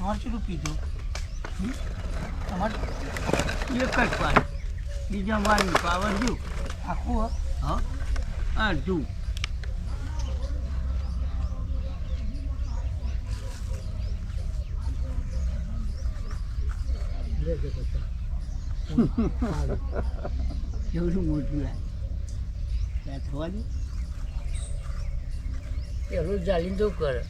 તમારે કેટલું પીધું તમારે એક જ પાન બીજા મારી પાવર જો આખું હા અડધું કેવડું મોટું લાગે થવા દે પેલું ચાલીને તો કરે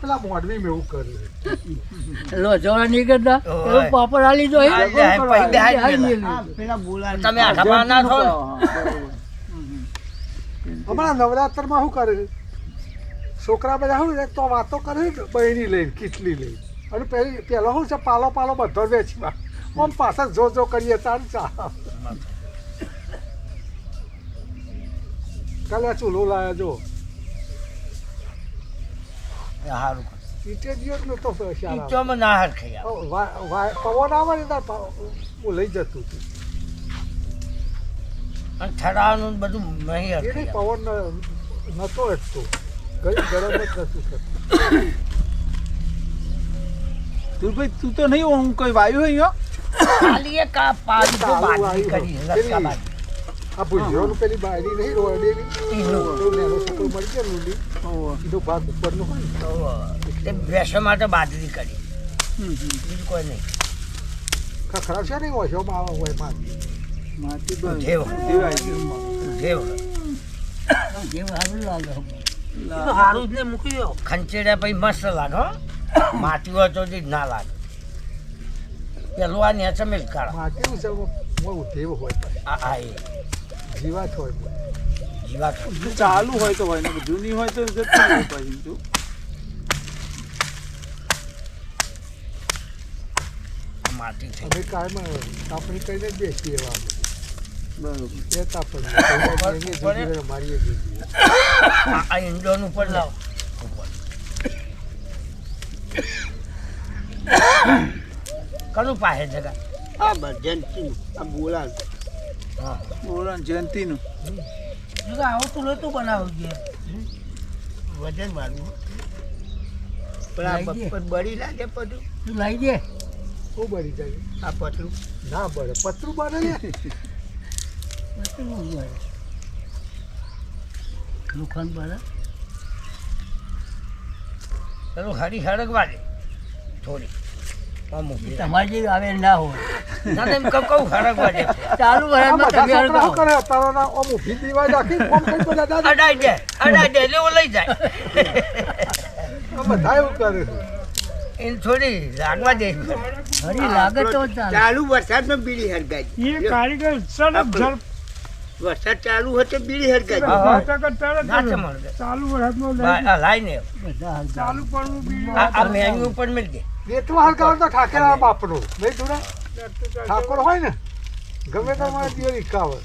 પેલા મોડવી મેં એવું કર્યું લોચોડા નહીં કરતા પાપડ આલી જો પેલા બોલા તમે આખા ના થો હમણાં નવરાત્રમાં શું કરે છોકરા બધા શું એક તો વાતો કરે બહેની લઈને કેટલી લઈને અને પેલો શું છે પાલો પાલો બધો વેચવા આમ પાછળ જો કરીએ તાર ચા કાલે ચૂલો લાયા જો સારું ઈટે ગયો જ નતો ઈટોમાં ના હાર ખાઈ પવન આવે ને તાર હું લઈ જતું હતું અને ઠરાવનું બધું નહીં એ નહીં પવન નતો એટલો ગરમ જ નતું થતું તું ભાઈ તું તો નહીં હું કોઈ વાયુ અહીંયા ખાલી એક આ પાડી તો બાજી કરી રસ્તા બાજી આ ભૂજ્યોનું પેલી બાયડી નહીં રોડેલી નેનો છોકરો મળી ગયા લૂલી સીધો ભાગ ઉપરનો હોય તે ભેંસો માટે બાજરી કરી બીજું કોઈ નહીં ખરાબ છે નહીં હોય માં હોય માટી માટી જેવ જેવ સારું લાગે સારું જ ને મૂકી દો ખંચેડા પછી મસ્ત લાગે માટી હોય તો ના લાગે પેલું આ નેચર મેં કાઢો માટી છે દેવ હોય આ એ જીવાત હોય જીવાત ચાલુ હોય તો હોય ને જૂની હોય તો જતું હોય પછી તું માટી થઈ અમે કાયમાં કાપણી કરીને જ બેસીએ એવા બરોબર એ કાપણી મારીએ દીધી આ ઇન્ડોન ઉપર લાવ ઉપર કનું પાસે જગા આ બજંતી આ બોલા હા બોલા જયંતીનું જગા આવો તો નતું બનાવું છે વજન વાળું પણ બળી લાગે પટલું તું લાવી દે શું બળી જાય આ પટલું ના બળે પતરું બને ને લોખંડ બને પેલું હરી હળગવા દે થોડી તમારી જે આવે ના હોય ના તેમ કહું હળગવા દે ચાલુ બધા છોકરા શું કરે તારા આમ ઊભી દીવાય રાખી કોમ કઈ બધા દાદા અડાઈ દે એટલે હું લઈ જાય બધા એવું કરે એને થોડી લાગવા દે હરી લાગે તો ચાલુ વરસાદમાં બીડી હરગાઈ ये कारीगर सड़क झड़ વરસાદ ચાલુ હોય તો બીડી હરગાઈ ના ચમળ चालू वरसाद में લાઈને चालू पर આ મેન્યુ ઉપર મિલ દે વેચવા હરગાવ તો ઠાકેરા બાપનો નહીં જોડા ઠાકોર હોય ને ગમે તે મારે દિયો રિકાવર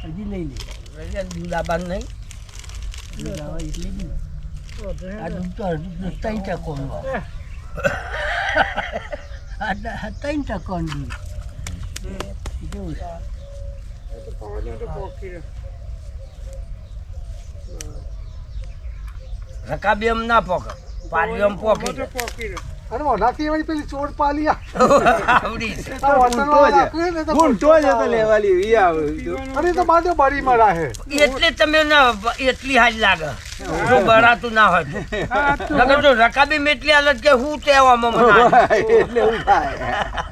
હજી લઈ લે દુલાબાન નહીં આ દૂધ તો ત્રણ ટકોનું ત્રણ ટકોનું દૂધ રકાબી એમ ના પોકે પાડી એમ પોકી અને મોઢાથી એવી પેલી ચોર પાલી આવડી ઊંટો જ હતો લેવાલી ઈ આવે અરે તો બાજુ બરી મરા હે એટલે તમે ના એટલી હાજ લાગે જો બરાતું ના હોય તો નકર તો રકાબી મેટલી હાલત કે હું તેવામાં મને એટલે એવું થાય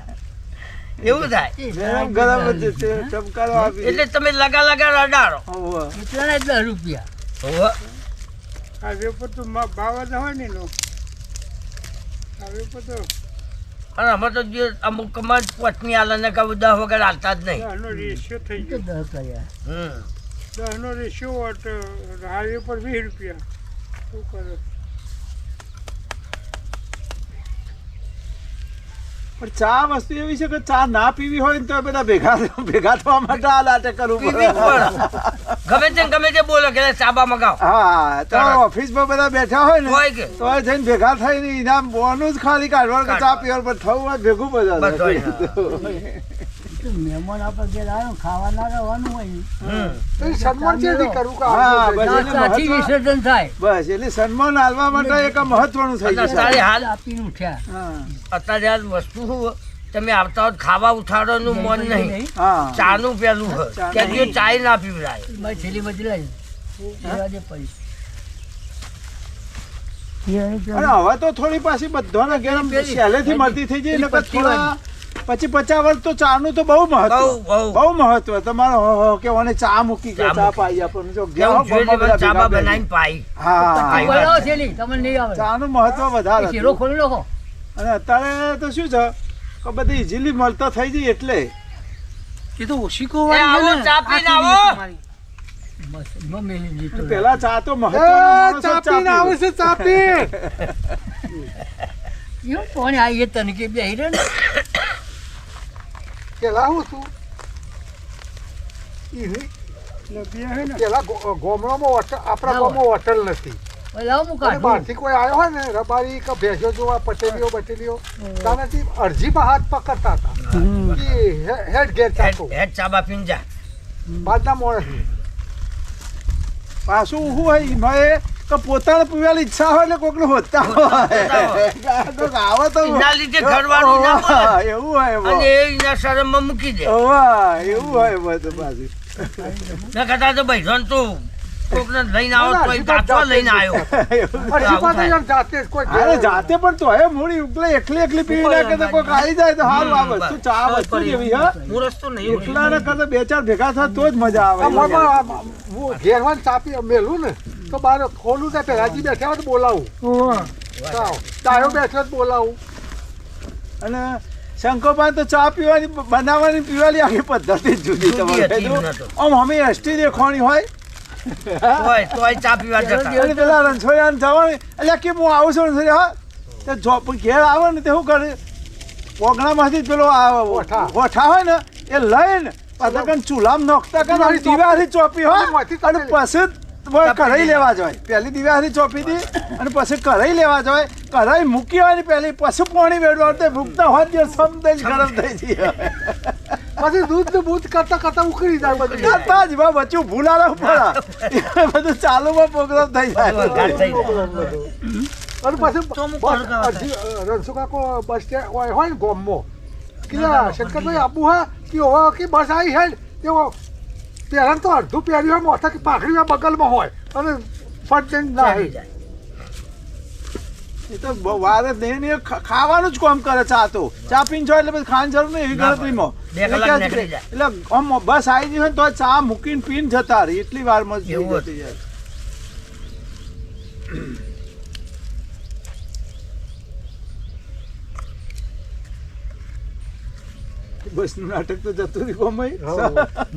એવું થાય ગરમ જ ચમકારો આપી એટલે તમે લગા રડાડો હોવે એટલા ને 10 રૂપિયા હોવે આ વેપર તો ભાવ જ હોય ને નો આ વેપર તો અને અમે તો જે અમુક માં પત્ની આલે ને કહું 10 વગર હાલતા જ નહીં 10 નો રેશિયો થઈ ગયો 10 કર્યા 10 નો રેશિયો હાઈવે પર 20 રૂપિયા શું કરે પણ ચા વસ્તુ એવી છે કે ચા ના પીવી હોય ને તો બધા ભેગા થવા માટે આ લાટે કરવું પીવી પડે ગમે તે બોલો કે ચાબા મગાવ હા તો ઓફિસમાં બધા બેઠા હોય ને હોય કે તો થઈને ભેગા થઈને ઇનામ બોનું જ ખાલી કાઢવાનું કે ચા પીવા પર થવું હોય ભેગું બધા મહેમાન આપણે ઘેર આવ્યો ખાવાના રહેવાનું હોય ને. તો એ સન્માન ચેથી કરવું કે હા, આપણે બસ. એટલે નાસ્તાથી મહત્વ- વિસર્જન થાય. બસ એટલે સન્માન આલવા માટે એક આ મહત્વનું થઈ અને ગયું તારે છે. હાલ આપીને ઉઠ્યા. હા અત્યારે આ વસ્તુ શું, તમે આવતા હોત ખાવા ઉઠાડવાનું મન નહીં, હા ચાનું પેલું હોય ચા કે નહીં. ચાય ના પીવડાય. મારી થેલી બધી લાવી. લેવા દે પડી. અને હવે તો થોડી પાછી બધાના ઘેર આમ સહેલેથી મળતી થઈ જાય. નકર થોડા 50 વર્ષ તો ચાનું તો બહુ મહત્વ, બહુ. બહુ મહત્વ. તમારો કે ઓને ચા મૂકી કે ચા ચા મૂકી. પાઈ આપણને જો કેવું ગયા જોઈએ ગામમાં બધા ચાબા ભેગા બનાવીને પાઈ. હા પાઈ. બોલાવો થેલી, તમને નહીં આવે. ચાનું મહત્વ વધારે શીરો હતું. ખોલી નાખો. અને અત્યારે તો શું છે કે બધી ઇઝીલી મળતા થઈ જાય એટલે એ તો ઓશિકો એ આવો, ચા પીને આવો. બસ, મમ્મી લીધો. પેલા ચા તો એ મહત્વ ચાપીને આવે છે ચાપી એવું કોને આ એ તને કે બેહી રહે ને. પેલા હું છું ઈ પેલા ગોમડામાં હોટલ આપણા ના ગામમાં હોટલ નથી લાવો હું અને કાઢું. બહારથી કોઈ આવ્યો હોય ને રબારી કે ભેંસો જોવા પટેલીઓ ત્યાંથી અરજીમાં હાથ પકડતા હતા કે હેડ ઘેર ચાતો હેડ ચાબા પીને જા. બાદના માણસ પાછું શું હોય એમાં એ કે પોતાને પીવાની ઈચ્છા હોય એટલે કોકને હોતા હોય કોક આવે તો એના લીધે ઘરવાળું ના બોલે. ઓવા, એવું હોય અને એમાં. એ એના શરમમાં મૂકી દે. ઓવા, એવું હોય બધું પાછું. મેં કહેતા તો ભાઈ ધન તું કોકને લઈને આવો તો પાછો લઈને આવ્યો. અરજીમાં તો યાર જાતે જ કોઈ અરે ઘેર જાતે પણ તો હે મૂડી ઉકલે એકલી પીવી નાખે તો કોઈક આવી જાય તો સારું આવે. શું ચા વસ્તુ જેવી હા એકલા ને કરતા 2-4 ભેગા થાય તો જ મજા આવે. હું ઘેરવાન ચાપી મેલું ને તો બહાર ખોલું ત્યાં પેલાજી બેઠા હોય તો બોલાવું ચાયો બેઠો જ બોલાવું અને શંકરભાઈ તો ચા પીવાની બનાવવાની પીવાની આખી પદ્ધતિ જ જુદી જુદી હતી તમારે એમને તો. આમ અમે એસટી દેખાણી હોય તોય ચા પીવા જતા. અને પેલા રણછોડિયાને જવાનું એટલે કે હું આવું છું રણછોડિયા હા તે જોબ ઘેર આવે ને તે શું કરે ઓગણામાંથી જ પેલો ગોઠા. ગોઠા હોય ને એ લઈને પાછા કણ ચૂલામાં નોખતા કણ ચૂલાની દિવાળી ચોપી હોય એમાંથી અને પછી કઢાઈ લેવા જોઈએ. પહેલી દિવાળી ચોપી દી અને પછી કઢાઈ લેવા જોઈએ. કઢાઈ મૂકી હોય ને પહેલી પછી પાણી વેડવા તે મૂકતા હોય તે સમજ ગરમ થઈ જાય. પછી દૂધ ને બૂધ કરતા કરતા ઉકળી જાય બધું કરતા જ બા વચ્ચે ભૂલાના પડે બધું ચાલુમાં પ્રોગ્રામ થઈ બધું જાય. વઘાર થઈ જાય. અને પછી રણસુકાકો બસ સ્ટેન્ડ હોય ને ગોમમાં કીધા શંકરભાઈ આબુ હા કે હોવા કે બસ આવી હે તેઓ પહેલા તો અડધું પહેર્યું હોય મોટા કે પાઘડી હોય બગલમાં હોય અને ફટ દઈને ના ચાલી જાય. એ તો વાર જ નહીં ને એ ખાવાનું જ કામ કરે ચા તો ચા પીને જાય એટલે પછી ખાવાની જરૂર નહીં એવી ના ગણતરીમાં. 2 કલાક નીકળી જાય. એટલે આમ બસ આવી ગઈ હોય ને તો ચા મૂકીને પીને જતા રહી એટલી વારમાં જ એવું થઈ જતી જાય. બસનું નાટક તો જતું રહ્યું ગોમાઈ.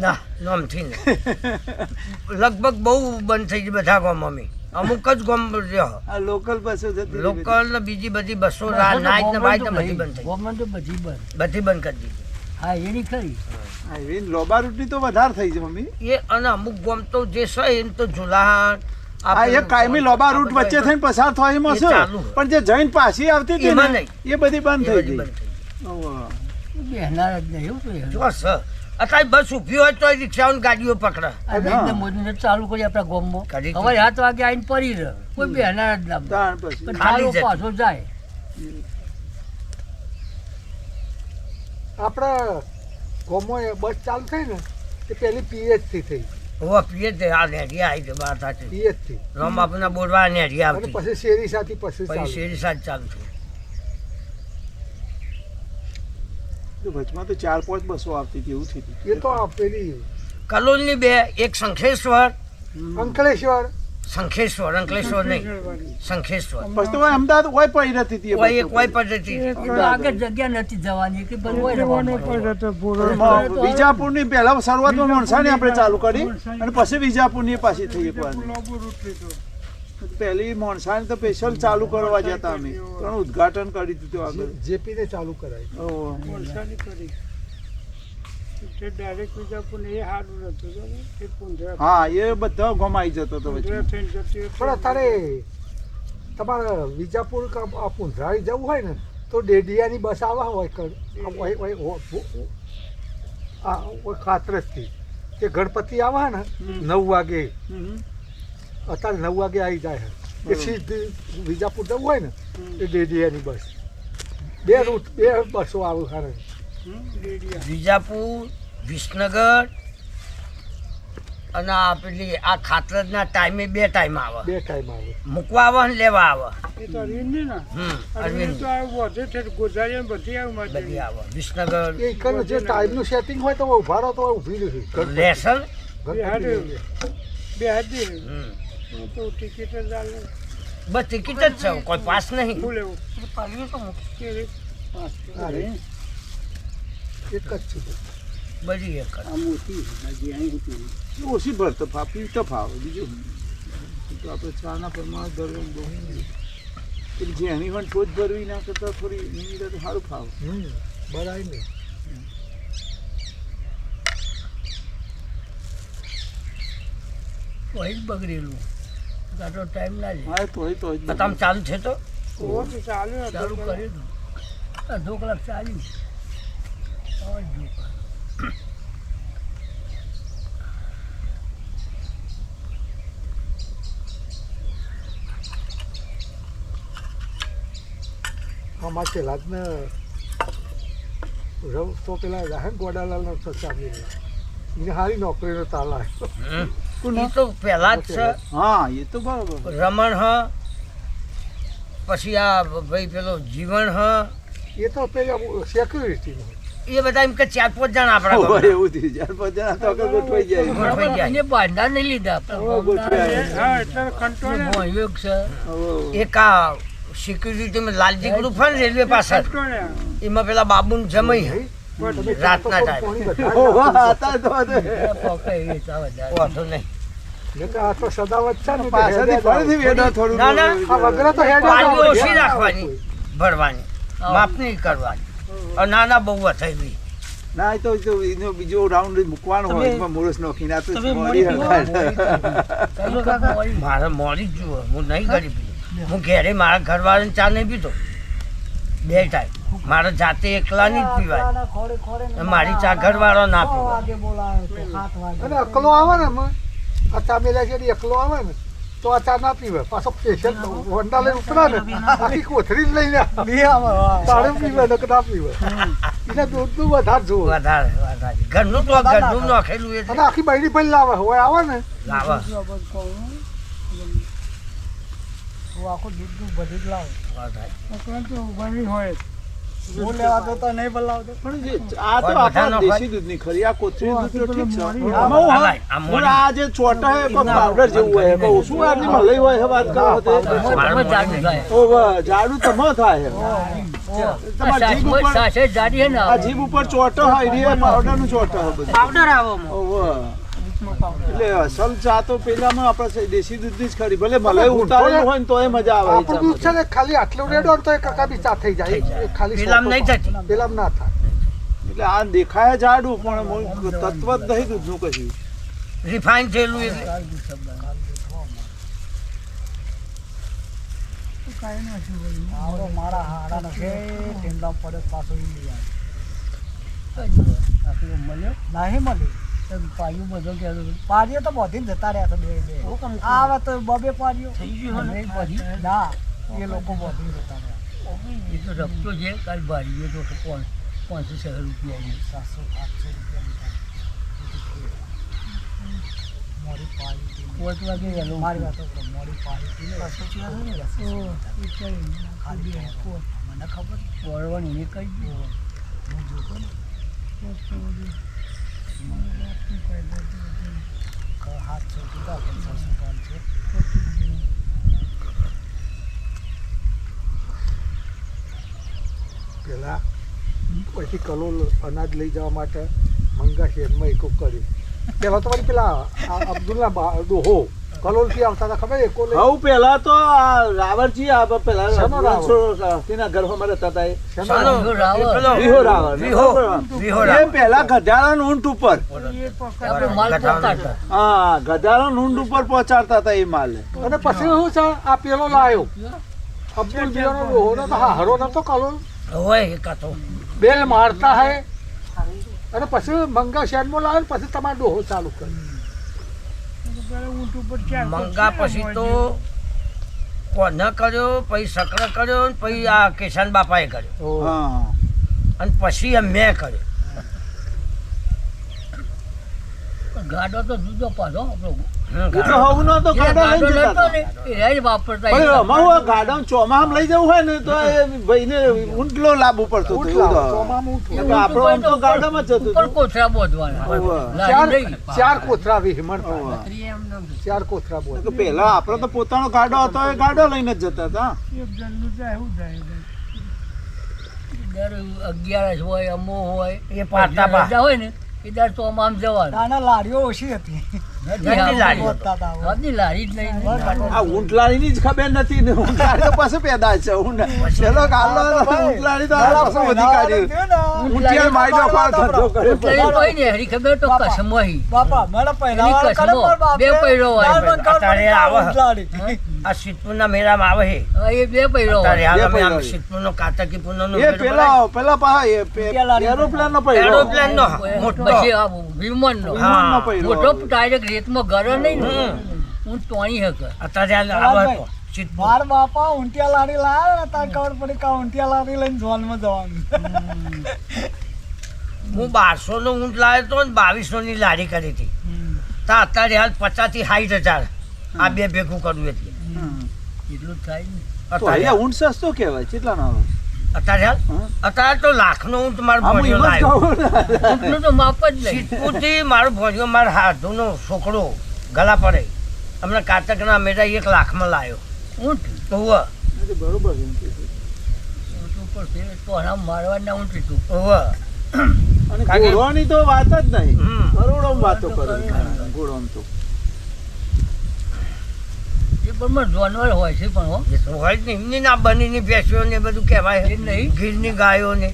ના નોમથી ને લગભગ બહુ બંધ થઈ ગઈ બધા ગામ મમ્મી. અમુક જ ગામ રહ્યો. આ લોકલ બસો જતી રહી. લોકલ ને બીજી બધી બસો નાઈટ ને બાઈટ ને બધી બંધ થઈ ગોમન તો બધી બંધ. બધી બંધ કરી દીધી. હા એની ખરી. હા, એવી લોબા રૂટની તો વધારે થઈ છે મમ્મી. એ અને અમુક ગામ તો જે છે એને તો જુલાન આ એક કાયમી લોબા રૂટ વચ્ચે થઈને પસાર થાય એમાં એ છે ચાલુ. પણ જે જૈન પાછી આવતી હતી એમાં ને નહીં. એ બધી બંધ એ થઈ બધી ગઈ. બંધ થઈ ઓવા. બેહનાર જ નહીં એવું તો જો છે અત્યારે બસ ઊભી હોય તો રિક્ષાઓ ને ગાડીઓ પકડે. નરેન્દ્ર મોદીને ચાલુ કરી આપણા ગામમાં કરી હવે 7 વાગે આવીને પડી રહે કોઈ બેહનાર જ ના તાણ પછી પણ ખાલી ચાલો જતી. પાછો જાય. આપણા ગોમમાં બસ ચાલુ થઈ ને તે પેલી પીએચ થી થઈ હોવા પીએ તે આ નેરી આવી છે બાર સાચી પીએચ થી રામ બાપુના બોરવા નેરી અને આવતી પછી શેરી સાથી પછી પછી ચાલુ. શેરી સાજ ચાલુ થઈ. તો વચમાં તો 4-5 બસો આવતી હતી એવું થયું હતું. એ તો આ પેલી કલોલની બે, એક શંખેશ્વર અંકલેશ્વર અંકલેશ્વર નહીં શંખેશ્વર પછી તો અમદાવાદ હોય પડી રહેતી હતી એ કોઈ એક બસો. કોઈ પદ્ધતિ એ તો આગળ જગ્યા નથી જવાની કે બધું હોય રહેવાનું. વિજાપુરની પહેલા શરૂઆતમાં મોણસાની આપણે ચાલુ કરી અને પછી વિજાપુરની પાછી થઈ એકવાર. પહેલી મોણસાની તો સ્પેશિયલ ચાલુ કરવા જતા અમે પણ ઉદ્ઘાટન કરી દીધું આગળ. જેપી ને ચાલુ કરાય ઓહો. ડાયરેક્ટ વિજાપુર એ સારું હતું એ પૂંધરા હા એ બધા ગમાઈ જતો હતો પૂંધરા વચ્ચે. થઈને જતી હતી. પણ અત્યારે તમારે વિજાપુર કે આ પુંધરાળી જવું હોય ને તો ડેડિયાની બસ આવે હોય આ કાતરસથી એ ગણપતિ આવે ને 9 વાગે અત્યારે 9 વાગે આવી જાય એ સીધી વિજાપુર જવું હોય ને એ ડેડિયાની બસ બે બસો આવે ખરે વિજાપુર વિસનગર અને આ પેલી આ ખાતરના ટાઈમે 2 ટાઈમ આવે 2 ટાઈમ આવે મૂકવા આવે ને લેવા આવે એ તો અરવિંદ ને અરવિંદ તો આ વધે છે ગોઝારી બધી આવે બધી આવે વિસનગર એ કરે જે ટાઈમનું સેટિંગ હોય તો ઊભા રહો તો ઊભી રહી લેસન બે હાથી તો ટિકિટ જ ચાલે બસ ટિકિટ જ છે કોઈ પાસ નહીં શું લેવું એક જ છે બધી એક જ. ઓછી ભરતો પીતો ફાવે બીજું તો આપણે ચાના પ્રમાણે ધરવું બહુ પેલી જેની પણ ટોચ ભરવી ના કરતા થોડી મિનિટ તો સારું ફાવે બરાબર ને કોઈ જ બગડેલું આટલો ટાઈમ ના લે હા તો જ બતામ ચાલુ છે તો ઓ તો ચાલે ચાલુ કર્યું અડધો કલાક ચાલ્યું અમારે પેલા જ ને રવ તો પેલા રાહન ગોડાલાલનો ચાલી એને સારી નોકરીનો તાલ આવ્યો એ તો પહેલા જ છે હા એ તો બરાબર રમણ હ પછી આ ભાઈ પેલો જીવન હ એ તો પેલા સેક્યુરિટીનો એ બધા એમ કે 4-5 જણ આપણા ઓય, ગામના. એવું થયું ચાર પાંચ જણા તો આગળ ગોઠવાઈ જાય ગોઠવાઈ જાય. એને બાંધા નહીં લીધા હવે ગોઠવાય. હા એટલે કંટ્રોલ મોહયોગ છે હવે એક આ સિક્યુરિટીમાં લાલજી ગ્રુપ હોય ને રેલવે પાસે કંટ્રોલ એમાં પેલા બાબુન જમાઈ હે. તમે રાતના ટાઈમે. પાણી બધા ઓવા, હતા તો તે. પકડી ચાલે વાંધો નહીં. નહીં તો આ તો સદાવત છે ને પાછળથી ફરીથી વેડો થોડું ના, ના. આ વગર તો હેડે પાણી ના ઓછી હોય. રાખવાની ભરવાની માપ નહીં કરવાની અને નાના બહુ થઈ ગઈ ના એ તો એનો બીજો રાઉન્ડ મૂકવાનો હોય એમાં મોરસ નાખીને આ તો તમે મોડી મોડી હકાય. મારે મોડી જ જુઓ હું નહીં કરી પીધું હું ઘેરે મારા ઘરવાળાને ચા નહીં પીધો 2 ટાઈમ મારે જાતે એકલાની જ પીવાય અને મારી ચા ઘરવાળો ના પીવાય અને અકલો આવે ને એમાં, આ ચામેલા છે ને એકલો આવે ને તો આ ચા ના પીવે પાછો પેશન્ટ વંડા લઈને ઉતરા ને આખી કોથળી જ લઈને આવે. તારે પીવે ને કે ના પીવે એને દૂધનું વધારે જોવે વધારે ઘરનું તો ઘરનું નાખેલું અને એટલે આખી બૈરી ભાઈ લાવે હોય આવે ને લાવા આખું દૂધ બધી જ લાવે વધારે. બની હોય હું લેવા તો નહીં બોલાવતો પણ જે આ તો આપણા દેશી દૂધની ખરી આ કોથળી દૂધ તો ઠીક છે આમાં હું આ હા, મોડી. આ જે ચોટા હોય કોઈ પાવડર જેવું હોય કહું શું આટલી મલાઈ હોય છે વાત કરો તે મારું જાડું થાય ઓવા, જાડું તો ન થાય તમારા જીભ ઉપર સાસે જાડી હે ને આ જીભ ઉપર ચોટો હોય એ પાવડર નું ચોટો હોય બધું પાવડર આવો ઓવા. એટલે અસલ ચા તો પેલામાં આપણે દેશી દૂધની જ ખરી ભલે મલાઈ ઉતારેલું હોય ને તોય મજા આવે એ આપણું દૂધ છે ચામાં. ને ખાલી આટલું રેડો ને તો એ કાકા બી ચા થઈ જાય એ ખાલી પેલામાં નહીં થતી. પેલામાં ના થાય એટલે આ દેખાય જાડું પણ તત્વ જ નહીં દૂધનું કશું રિફાઇન થયેલું એટલે મારા હાડા છે ટેન્ડા પડે પાછો મળ્યો નહીં મળ્યો પાયું બધો કહેતો પાડીઓ તો બધી જતા રહ્યા છે બે આવે તો બબે પાડીઓ થઈ ગયું ના એ લોકો બધી જતા રહ્યા એ તો રખતો છે કાલ ભારીએ તો 500 રૂપિયા 700-800 રૂપિયા મોડી પાડી 5 વાગે વહેલો મારી વાતો મોડી પાડી ખાલી મને ખબર વળવાની એ કઈ ગયો હું જોતો ને હાથ છે કીધા પણ સસુકાલ છે પેલા પછી કલોલ અનાજ લઈ જવા માટે મંગા શહેરમાં એકો કર્યું પેલા તો વળી પેલા અબ્દુલ્લા ડોહો કલોલ થી આવતા હતા ખબર એકો લઈ હવે પેલા તો આ રાવણજી આ પેલા શેનો રાવણ? તેના ઘરમાં રહેતા હતા એ ચાલો, રાવણ. એ પેલો વિહો રાવણ વિહો વિહો એ રાવણ. પેલા ગધાડા ઊંટ ઉપર આપણે માલ પહોંચાડતા હા ગધાડા ઊંટ ઉપર પહોંચાડતા હતા એ માલ અને પછી શું છે આ પેલો લાયો અબ્દુલ બિયાનો ડોહો તો હા હરો નતો કલોલ હોય એકાતો બેલ મારતા હે અને પછી મંગા શહેરમાં લાવે ને પછી તમારે ડોહો ચાલુ કરે પેલા ઊંટ ઉપર ચાર મંગા પછી તો કોને કર્યો, પછી સકર કર્યો, ને પછી આ કિશન બાપાએ કર્યો, હા અને પછી મેં કર્યો. ગાડો તો જુદો પાછો આપણો. એટલે હવનો તો ગાડો લઈને જતા હતા. એ જ વાપરતા પણ આમાં હું ગાડામાં ચોમાહામાં લઈ જવું હોય ને તો એ ભાઈને ઊંટલો લાવવું પડતું હતું એવું તો. ચોમામાં ઊંટ એટલે આપણો આમ તો ગાડામાં જ જતું ઉપર હતું. કોથળા બોધવાના. હોવે. લારી નહીં. ચાર કોથરા વિહમણ હોવે. ચાર કોથરા બોલ તો પેલા આપણો તો પોતાનો ગાડો હતો એ ગાડો લઈને જ જતા હતા. એક જણનું જાય એવું જાય દર 11 હોય, અમો હોય, એ પાટા પા. રજા હોય ને એ દર ચોમામ જવાનું. નાના લારીઓ ઓછી હતી ઘણી લારીઓ. આજની લારી જ નહીં. આ ઊંટલાળીની જ ખબર નથી ને ઊંટલાળી તો પછી પેદા છે પેલો ગાલો ઊંટલાળી તો આ પાછું વધી કાઢ્યું. ઊંટિયાળ માયનો પાર ધંધો કરે. ઉતરી કોઈ ને હરી ખબર તો કસમોહી. બાપા મને એની કસમો બે પૈડો હોય. અત્યારે આવે આ સિદ્ધપુરના મેળામાં આવે છે. હવે એ બે પૈડો અત્યારે હોય. હાલ અમે આમ પૈડો. સિદ્ધપુરનો કાતકી પૂનમનો એ મેળો ભરાય. પેલા પાહા એરોપ્લેન નો પૈડો. એરોપ્લેન નો મોટો. પછી આ વિમાનનો. વિમાનનો પૈડો. મોટો ડાયરેક્ટ રેતમાં ગરો નહીં ને હમ. હું તોણી હક. અત્યારે હાલ આવે હતો સિદ્ધપુર. માર બાપા ઊંટિયા લારી લાયા ને તાર ખબર પડી કે ઊંટિયા લારી લઈને જોનમાં જવાનું હું 1200 નો ઊંટ લાવ્યો હતો ને 2200 ની લારી કરી હતી. તા અત્યારે હાલ 50 થી 60,000 આ બે ભેગું કરવું એટલે. એટલું જ થાય ને. તો અત્યારે અહીંયા ઊંટ સસ્તો કહેવાય કેટલા નો આવે? અત્યારે હાલ હા? અત્યારે તો લાખનો ઊંટ મારો આમ ભોણિયો એમ જ લાવ્યો. કહું ને. ઊંટનું તો માપ જ નહીં. સિદ્ધપુરથી મારો ભોણિયો મારા હાથનો છોકરો ગલા પડે હમણાં કાતકના મેળા 1 લાખમાં લાવ્યો. ઊંટ તો હુઆ, બરોબર એમ કે છે. ઊંટ ઉપર ફેર તો હરામ મારવાના ઊંટ હતું. હુઆ. અને કારણ કે- ઘોડોની તો વાત જ નહીં. હમ. કરોડોમાં વાતો કરો ઘોડોમાં તો. એ પણ જાનવર હોય છે પણ હો. એ તો હોય જ ને એમની ના બનીની ભેંસો ને બધું કહેવાય. એ નહીં. ગીરની ગાયો ને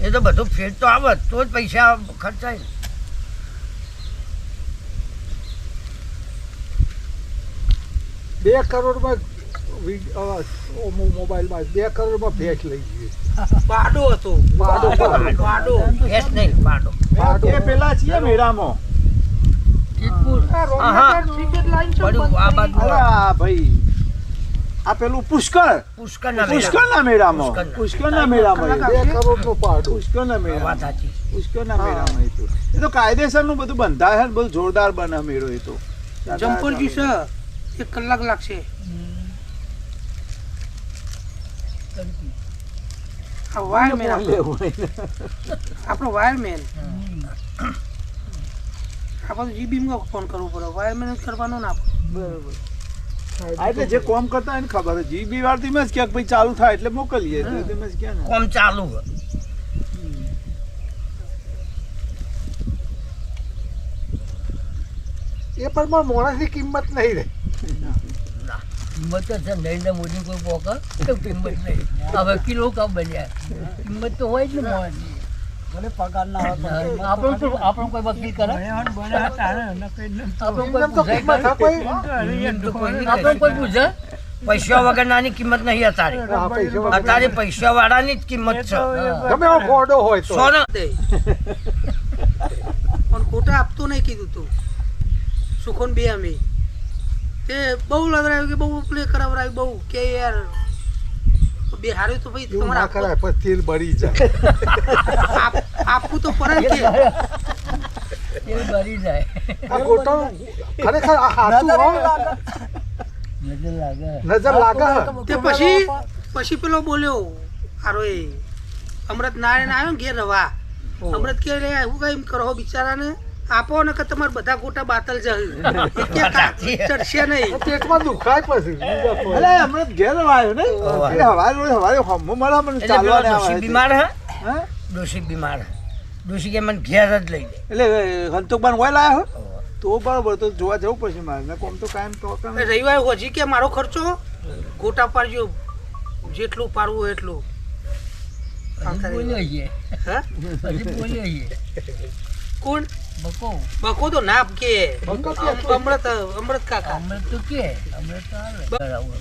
એ તો બધું ફેર તો આવે તો જ પૈસા ખર્ચાય ને. 2 કરોડમાં મોબાઈલમાં 2 કરોડમાં ભેટ લઈ ગઈ પાડો હતો. પાડો ભેંસ નહીં પાડો. એ પેલા છીએ મેળામાં. સિદ્ધપુર. પડ્યું આ બાજુ અરે આ ભાઈ આ પેલું પુષ્કળ પુષ્કરના મેળા. પુષ્કળના મેળામાં પુષ્કળના. પુષ્કળના મેળામાં 2 કરોડનો પાડો પુષ્કળના વાત મેળામાં સાચી. પુષ્કળના મેળામાં એ તો. એ તો કાયદેસરનું બધું બંધાય છે ને બધું જોરદાર બને મેળો એ તો. જમ્પરજી સર 1 કલાક લાગશે. આ વાયરમેન આપણો વાયરમેન આપણે જીબીમાં ફોન કરવો પડે વાયરમેન કરવાનો ના બરોબર. આ એટલે જે કોમ કરતા હોય ને ખબર હોય જીબી વાળથી મેં જ ક્યાંક ભાઈ ચાલુ થાય એટલે મોકલીએ એટલે તમે જ ક્યાં ને કોમ ચાલુ છે. એ પણ માણસની કિંમત નહીં રહે કિંમત તો છે નરેન્દ્ર મોદી કોઈ પોકા તો કિંમત નહીં. હવે કિલો કામ બન્યા કિંમત તો હોય જ ને મોહનની. ભલે પગાર ના હોય આપણો કોઈ વકીલ કરે બને તારે ન કઈ ન આપણો એમ કોઈ તો પૂછાય કિંમત હા કરે? કોઈ એમ તો કોઈ નહીં આપણો કોઈ પૂછે? પૈસા વગરનાની કિંમત નહીં અત્યારે. હા, પૈસા વગર. અત્યારે પૈસા વાળાની જ કિંમત છે. ગમે એવો ફોડો હોય તો સોનો દે પણ ખોટા આપતો નહીં કીધું તું સુખોન બે અમે તે બહુ લવરાયું કે બહુ પ્લે કરાવરાયું બહુ કે યાર બે હારું તો ભાઈ એવું ના તમારે કરાય પછી તેલ બળી જાય આપવું તો પડે ને કે એ બરી જાય. આ ગોટો ખરેખર આ હાચું હો નજર લાગે. નજર લાગે હે. તે પછી પેલો બોલ્યો હારો એ અમૃત નારાયણ આવ્યો ને ઘેર રવા અમૃત કે રે હું કઈ કરો બિચારાને આપો ને કે તમારે બધા ગોટા બાતલ જશે ચડશે નહીં પેટમાં દુખાય પછી અરે હમણાં ઘેર આવ્યો ને ઓવા. એટલે હવારે હમો મળા મને એટલે પેલો ચાલવા ડોશી બીમાર હે. હે ડોશી બીમાર હે. ડોશી કે મને ઘેર જ લઈ દે. એટલે હંતોકબાન હોય લાયો તો બરાબર તો જોવા જવું પડશે મારે ને કોમ તો કાયમ તો રવિવારે હજી કે મારો ખર્ચો ગોટા પાડજો જેટલું પાડવું હોય એટલું હજી બોલ્યો છીએ. હે હજી બોલ્યો છીએ. કોણ બકો બકો તો ના કે બકો કે અમૃત કાકા અમૃત તો કે અમૃત તો આવે. બરાબર.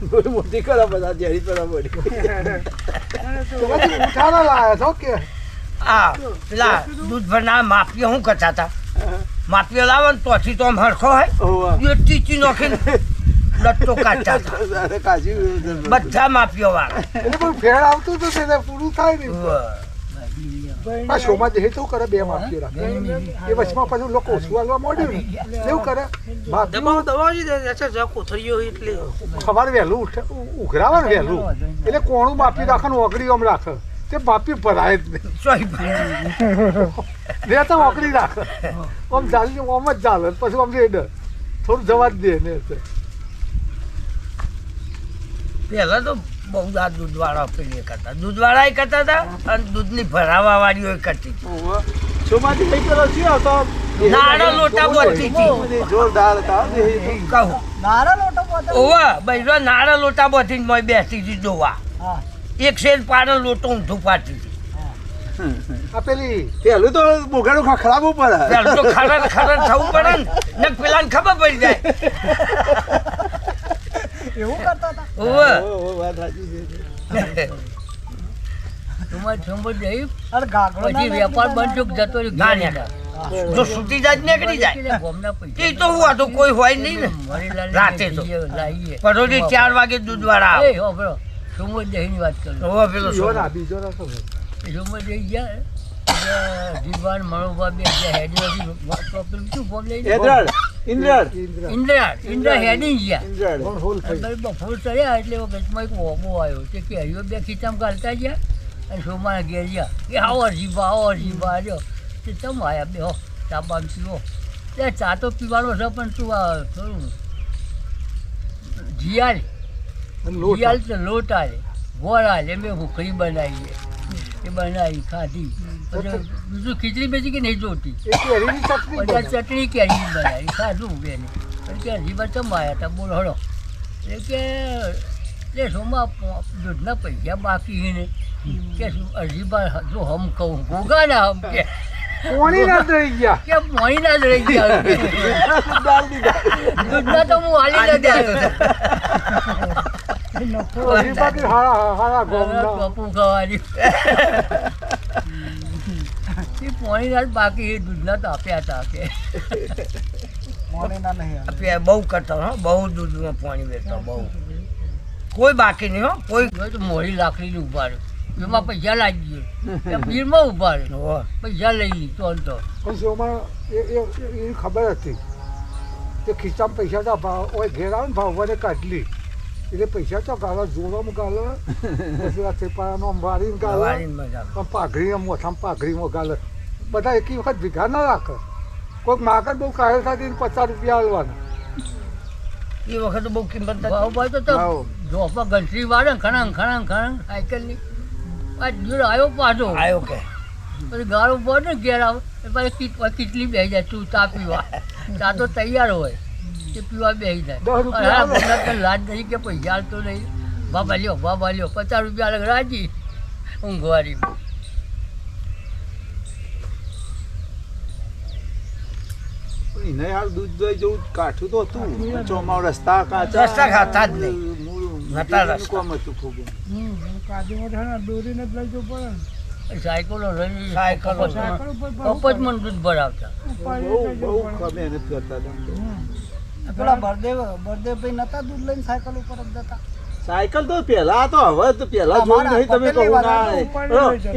ડોહી મોટી કરો બધા ઝેરી પેલા પડી તો પછી ઉઠાડા લાયા છો કે આ પેલા દૂધ ભરનાર માફિયા શું કરતા હતા માફિયા લાવે ને તોથી તો આમ હરખો હોય ઓવા બે ટીચી નાખીને લટ્ટો કાઢતા હતા અરે કાજી બધા માફિયા વાળા એટલે પણ ફેર આવતું તો તેને પૂરું થાય નહીં આ શોમાં જે તો કરે બે માફીઓ રાખે એ વચમાં પછી લોકો ઓછું હાલવા માંડ્યું ને એવું કરે માફી દબાવજી દે છે કોથળીઓ એટલે સવારે વહેલું ઉઘરાવે ને વહેલું એટલે કોણું માફી રાખે ને ઓગળી આમ રાખે તે માફી ભરાય જ નહીં સોય ભાઈ ને તો ઓગળી રાખે આમ ચાલી આમ જ ચાલે પછી આમ રેડ થોડું જવા જ દે ને પહેલા તો બહુ આ દૂધવાળા પેલી કરતા દૂધવાળા કરતા હતા અને દૂધની ભરાવા વાળીઓ કરતી હતી. ઓવા શોમાંથી કઈ પેલો શું આવતો નાના લોટા બોલતી હતી જોરદાર હતા કહું નારા લોટો પોતે ઓવા બૈરો નાના લોટા બોધીને મોય બેસતી હતી જોવા હા એક શેર પાડો લોટો ઊંધું પાડતી હતી આ પેલી પેલું તો બોગાડું ખખડાવવું પડે પેલું તો ખરર થવું પડે ને પેલાને ખબર પડી જાય એવું કરતા હતા ઓવા વાત સાચી છે અરે ગાગડો પછી વેપાર બંધ થયો, જતો રહ્યો ના ઘેર. નીકળે. જો છૂટી જાય તો નીકળી જાય ગોમના પૈસા એ તો હું હતો કોઈ હોય નહીં ને મરીલાલને રાતે તો. લાવીએ. પરોઢી 4 વાગે દૂધવાળા આવે એ હોભળો, સુમોદયની વાત કરું. ઓવા પેલો બીજો છોકરો. ના બીજો ના તો સુમોદય ગયા, એટલે જીવાન મણોબા બે ગયા, હેડીમાંથી પેલું શું ફોન લઈ ઇન્દ્ર ઇન્દ્રા હેડી ગયા. પણ હોલ થઈ અને બપોર ચડ્યા એટલે વખતમાં એક વોમો આવ્યો તે કે હરિયો બે ખીચામાં ગાલતા ગયા અને સોમાના ઘેર ગયા કે આવો જીવા આવ્યો તે તમ આવ્યા બે હો ચા પાન પીવો તે ચા તો પીવાનો છે પણ તું આ થોડું જીયાલ અને લોટ જીયાલ તો લોટ આલે ગોળ આલે મેં ભૂખરી બનાવી એ બનાવી ખાધી પછી બીજું ખીચડી બેસી કે નહીં જોતી એ કેરીની ચટણી પછી આ ચટણી કેરી બનાવી ખાધું બેને કે હજીબા ચમ આવ્યા હતા બોલ હળો એટલે કે સોમાં દૂધના પૈસા બાકી ને કે હજીબા જો હમ કહું ગોગા ના હમ કે પાણી ના દઈ ગયા કે મોઈ ના જ રહી ગયા દૂધના તો હું હાલી ન દે હજી બાકી હારા ગોમના બાપુ ખાવાની એ પોણી ના જ બાકી એ દૂધના તો આપ્યા હતા કે મોનેના નહીં આવે. આ બહુ કરતા હો બહુ દૂધમાં પાણી વેચતા બહુ કોઈ બાકી નહીં હો કોઈ તો મોડી લાકડીની ઉભા રહ્યો એમાં પૈસા લાગી ગયો બીરમાં ઉભા રહ્યો હોવે. પૈસા લઈ લીધો તો પણ શોમાં એ ખબર હતી કે ખિસ્સામાં પૈસા તો ભાવ ઓય ઘેર આવે ને ભાવવાને કાઢલી એટલે પૈસા તો ગાળો જોવામાં ગાળો પછી આ થેપાનો વારીને ગાળો વાળીને મજા આવે. પણ પાઘડીમાં મોથામાં પાઘડીમાં ગાળો બધા એકી વખત ભેગા ના રાખે કોઈક માગણ બહુ કાયલ થતી ને 50 રૂપિયા આલવાના એ વખત બહુ કિંમત નથી. ભાવ તો જોપા ઘંટરી વાળે ખણાંગ સાયકલની આ જોડે આવ્યો પાછો આવ્યો કે પછી ગાળો પડે ને ઘેર આવે પછી કેટલી બેસી જાય તું ચા પીવા ચા તો તૈયાર હોય તે પીવા બેસી જાય 10 રૂપિયા મને તો લાજ નહીં કે પૈસા હાલતો નહીં બાબા લ્યો 50 રૂપિયા અલગ રાજી ઊંઘવારી એને હાલ દૂધ દહીં જેવું કાઠું તો હતું ચોમાવ રસ્તા કાચા રસ્તા ખાતા જ નહીં. નતા રસ્તા. કોમ હતું ખૂબ કાજુમાં છે ને દોરીને જ લઈ જવું પડે ને સાયકલો લઈને સાયકલો. સાયકલ ઉપર કપજ મને દૂધ ભરાવતા બહુ મહેનત કરતા હતા પેલા બળદેવ ભાઈ નતા દૂધ લઈને સાયકલ ઉપર જ જતા સાયકલ તો પેલા તો હવે તો પેલા જોયું નહીં તમે કહું ના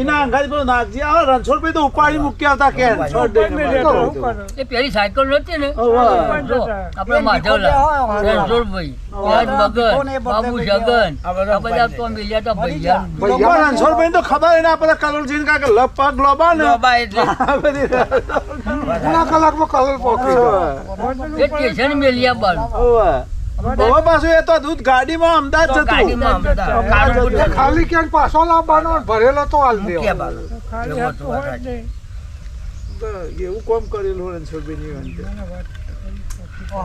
એના અંગાજ પેલું નાગજી આવે રણછોડભાઈ તો ઉપાડી મૂકી આવતા કે છોડ દઈને શું કરે એ પેલી સાયકલ નહોતી ને ઓવા. જો આપણે માધવલા રણછોડભાઈ યાદ મગન બાબુ જગન આ બધા આ બધા તો મિલ્યા હતા ભૈયા ભૈયા રણછોડભાઈ તો ખબર એના પેલા કલરજીને કાંઈક લપક લોબા ને લોબા એટલે આ બધી પૂરા કલાકમાં કલર પોકી ગયો એ સ્ટેશન મેલિયા બાર ઓવા. હવે પાછું એ તો દૂધ ગાડીમાં અમદાવાદ તો જતું ગાડીમાં અમદાવાદ કાનપુર એ ખાલી ક્યાંક પાછો લાવવાનો ને ભરેલો તો હાલ મૂક્યા દેવાનો બાજુ. ખાલી એવો હાથ તો તો વાત હોય જ નહીં એવું કોમ કરેલું રણછોડભાઈની અંતે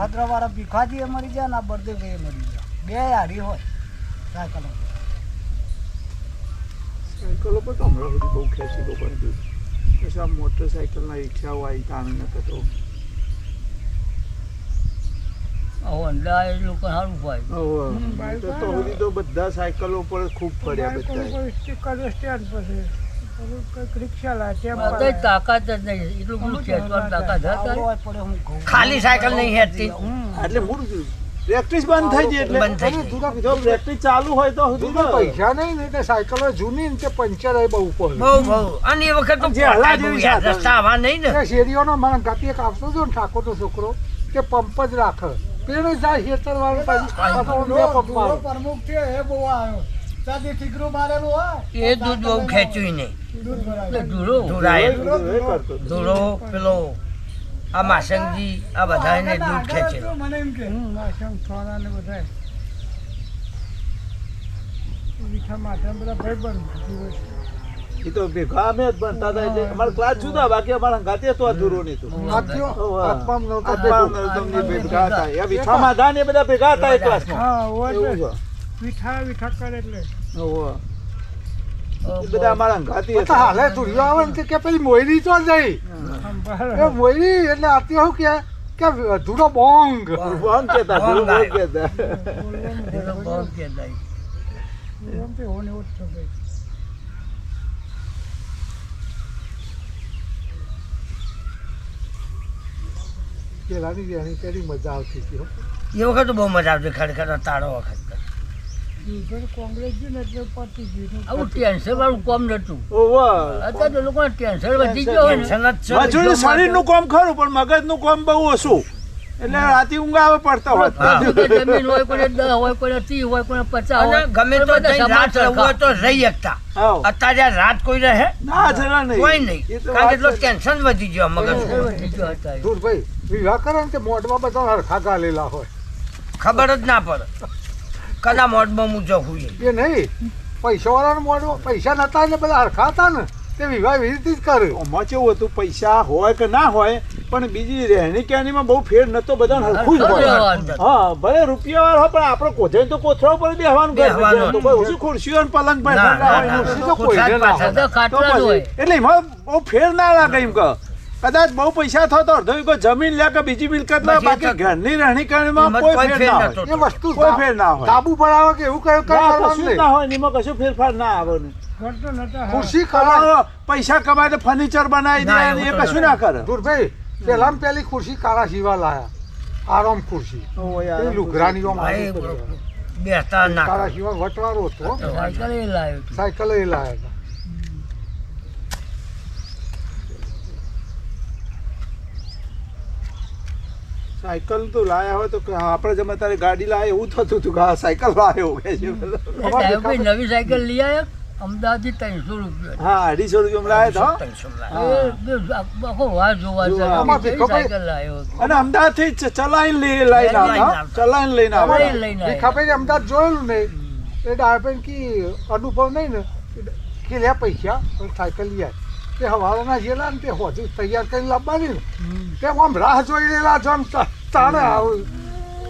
હદરાવાળા ભીખાજી એ મરી જાય ને આ બળદેવભાઈ એ મરી જાય બે હારી હોય સાયકલ ઉપર. સાયકલો પર તો હમણાં સુધી બહુ ખેંચી લોકોને દૂધ પછી આ મોટરસાયકલના રિક્ષાઓ આવી તાણ નતો તો હોન્ડા એ લોકો સારું ભાઈ ઓહો. તો સુધી તો બધા સાયકલો પર ખૂબ ફર્યા બાઈકો બધા. કોઈ સ્ટીકર સ્ટેન્ડ પછી કંઈક રિક્ષા લાવે તેમ અત્યારે તાકાત જ નહીં એટલું બધું ખેંચવાની તાકાત હતા ખાલી સાયકલ નહીં હેરતી એટલે મૂળ પ્રેક્ટિસ બંધ થઈ ગઈ એટલે બંધ થઈ ગઈ. જો પ્રેક્ટિસ ચાલુ હોય તો સુધી જૂના પૈસા નહીં ને તે સાયકલો જૂની ને તે પંચર એ બહુ પડે બહુ અને એ વખત તો જે હલા પોતા જેવી બહુ યાર, સાધન. રસ્તા આવા નહીં ને તે શેરીઓનો મારા ગાતી એક આવતો હતો ને ઠાકોરનો છોકરો તે પંપ જ રાખે પેલો જાય ખેતર વાળો પછી પ્રમુખ છે એ બહુ આવ્યો ત્યાંથી ઠીકરું મારેલું હોય એ દૂધ બહુ ખેંચ્યું નહીં દૂધ ભરાય. એટલે ધૂળો ધોરાય કરતો. ધોળો પેલો આ માસંગજી આ બધા એને દૂધ આગળ ખેંચેલું હતું, મને એમ કે માસમ થોડા ને બધાય મીઠા માથા બધા ભાઈબંધ દિવસ એ તો ભેગા અમે જ ભણતા હતા એટલે અમારા ક્લાસ જુદા બાકી અમારા ગાતે તો અધૂરો નહીં તો ભેગા હતા એ વિઠામાં હતા ને એ બધા ભેગા હતા એ ક્લાસમાં હા હોય એવું છે. છે. વીઠા કરે એટલે ઓહો. એ બધા અમારા ગાતી તો હાલે ધૂળિયો આવે ને તે કે પેલી મોયરી તો જઈ સંભાળ એ મોયરી એટલે આતી શું કે ધૂળો બોંગ બોંગ કહેતા, ધૂળ બોંગ કહેતા. એ તો બહુ કહેતા. એમ તે હોને એવું જ છે ભાઈ. પેલાની વેણી પેલી મજા આવતી હતી હો. એ વખત તો બહુ મજા આવતી ખરેખર તારો વખત બીજું કોંગ્રેસ ગયું ને એટલે પતી ગયું. આવું ટેન્શન વાળું કામ નતું ઓહો. અત્યારે તો લોકોને ટેન્શન વધી ગયો હોય ને ટેન્શન જ છે મજૂરી શરીરનું કામ ખરું પણ મગજનું કામ બહુ ઓછું એટલે રાતે ઊંઘ આવે પડતા હોત. કોઈ જમીન હોય કોઈ 10 હોય કોઈ 30 હોય કોઈ 50 અને હોય ગમે તો બધા જઈને રાત સમાજ રહેવું હોય તો રહી શકતા હાવ. અત્યારે આ રાત કોઈ રહે ના જરા નહીં. કોઈ એ નહીં તો કારણ કે એટલો વાત છે. ટેન્શન વધી ગયો મગજ વધી ગયો હતા એ. ધૂળભાઈ વિવાહ કરે ને તે મોઢમાં બધા હરખા ગાલેલા હોય ખબર જ ના પડે કદા મોડમાં હું જવું એ નહીં પૈસાવાળાનો મોઢ પૈસા નતા એટલે બધા હરખા હતા ને તે વિવાહ એવી રીતે જ કરે આમાં કેવું હતું પૈસા હોય કે ના હોય પણ બીજી રહેણી કહેણીમાં બહુ ફેર નતો બધાને હરખું જ હોય. હા ભલે રૂપિયા હોય પણ આપણે કોથળે તો કોથળા ઉપર બેહવાનું ઘર બેહવાનું. તો કોઈ ઓછી ખુરશીઓ ને પલંગ પર ના, ના ના, હોય, ના. ખુરશી તો કોઈને ના હોય. બધા તો ખાટલા જ હોય પછી એટલે એમાં બહુ ફેર ના લાગે એમ કહો કદાચ બહુ પૈસા થતો અડધો વીઘો જમીન લે કે બીજી મિલકત લે બસ એ બાકી તો- ઘરની રહેણી કહેણીમાં એમાં કોઈ કોઈ ફેર ફેર ના નતો. હોય એ વસ્તુ કોઈ ફેર ના હોય. કાબુ ભરાવે કે એવું કયું ના, કરવાનું કશું જ નહીં ના હોય ને એમાં કશું ફેરફાર ના આવે ને ઘર તો નતા હા. ખુરશી કરાય કમાવો, પૈસા કમાય તો ફર્નિચર બનાવી દે ના, અને એવું એ તો કશું ના. ના કરે ધૂળભાઈ પેલા પેલી ખુરશી કાળા શીવા લાયા આરામ ખુરશી ઓહો યાર. એ લુગરાની ઓમ ભાઈ, આવી પડી. બેસતા ના કાળા શીવા વટવારો હતો સાયકલ એ લાવ્યો હતો. સાયકલ એ લાયા હતા સાયકલ તો લાયા હોય તો કે આપણે જમે તારે ગાડી લાવે એવું થતું હતું કે હા સાયકલ લાવ્યો કે છે એ સાહેબ નવી સાયકલ લઈ આવ્યા અમદાવાદથી 300 રૂપિયા હા 250 રૂપિયા લાયા હતા ટેન્શન લાગે. આખો વાર જોવા જોવા. જાય ભીખો કેવી ભાઈ. સાયકલ લાવ્યો હતો. અને અમદાવાદ થી ચલાઈને લઈને આવતા ચલાઈને લઈને હવે આવતા એ લઈને આવ્યો. ભીખાભાઈ અમદાવાદ જોયેલું નહીં એ ડાયપેન કી અનુભવ નહીં ને કે લે પૈસા પણ સાયકલ લઈ આવે તે હવાના જેલા ને તે હોજુ તૈયાર કરીને લાવવાની ને તે આમ રાહ જોઈ રહેલા જો આમ તાણે આવું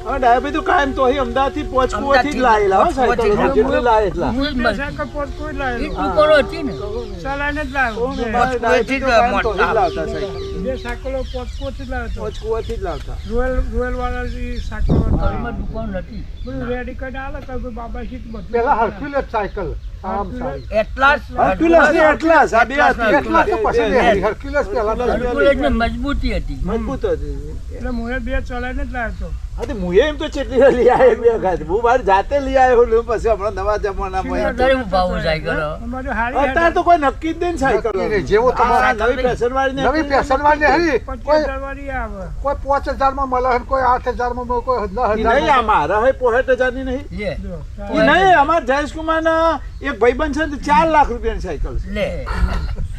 હવે ડાયાભાઈ તો કાયમ તો અહીં અમદાવાદ થી પોચકુવાથી જ લાયેલા હો સાયકલ પોચકુવાથી. જેટલી લાય એટલા હું જ બે મળતી. સાયકલ પોત કોઈ એ લાવેલો દુકાનો હતી ને ચલાવીને જ લાવ્યો બે. ડાયાભાઈ તો કાયમ તો અહીં જ લાવતા સાયકલ બે સાયકલો પોત પોત જ લાવ્યો પોચકુવાથી જ લાવતા રોયલ વાળા સાયકલો ઘરમાં દુકાન નથી બધું રેડી કરીને આલે કે ભાઈ બાબા શીટ બધું પેલા હરક્યુલેસ સાયકલ આમ સારી એટલા જ હર્ક્યુલસ ની એટલાસ આ બે હતી. એટલા તો પછી બે- લેવી. હરક્યુલેસ પેલા તો હરક્યુલેસ. હરકુલેસની મજબૂતી હતી મજબૂત હતી એટલે હું બે ચલાવીને જ લાવ્યો હા તો મુએ એમ તો ચેટલી લઈ આવ્યો બે વખત હું મારી જાતે લઈ આવ્યો ને પછી હમણાં નવા જમાનામાં એમ તો. અત્યારે હું ભાવ સાયકલ અમારે હારી અત્યારે તો કોઈ નક્કી જ નહીં ને સાયકલ નક્કી નહીં. જેવો તમારે નવી ફેશન વાળી નવી ફેશન વાળી હરી કોઈ 25,000 વાળી આવે કોઈ 5000 માં મળે છે, કોઈ 8000 માં મળે, કોઈ 10,000 નહીં આ મારા હે 65,000 ની નહીં લે જો એ નહીં અમાર જયેશકુમાર ના એક ભાઈબંધ છે ને 4 લાખ રૂપિયાની સાયકલ છે લે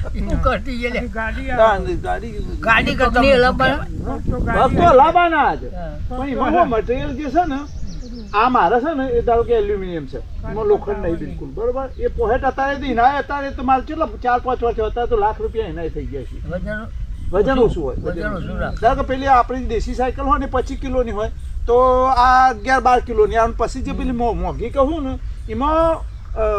શું કરતી છે લે ગાડી આવે ગાડી ગાડી કરતા કંપની અલાપા તો બસ ગાડી તો લાવવાના જ હા. પણ એમાં શું મટીરિયલ જે છે ને આ મારે છે ને એ ધારો કે એલ્યુમિનિયમ છે એમાં લોખંડ નહીં બિલકુલ બરોબર એ પોહેટ અત્યારે તો એના અત્યારે તો મારે કેટલા 4-5 વર્ષ અત્યારે તો લાખ રૂપિયા એના થઈ ગયા છે વજન વજન ઓછું હોય વજન ઓછું રાખે. ધારો કે પેલી આપણી દેશી સાયકલ હોય ને 25 કિલોની હોય તો આ 11-12 કિલોની આવે પછી જે પેલી મોંઘી કહું ને એમાં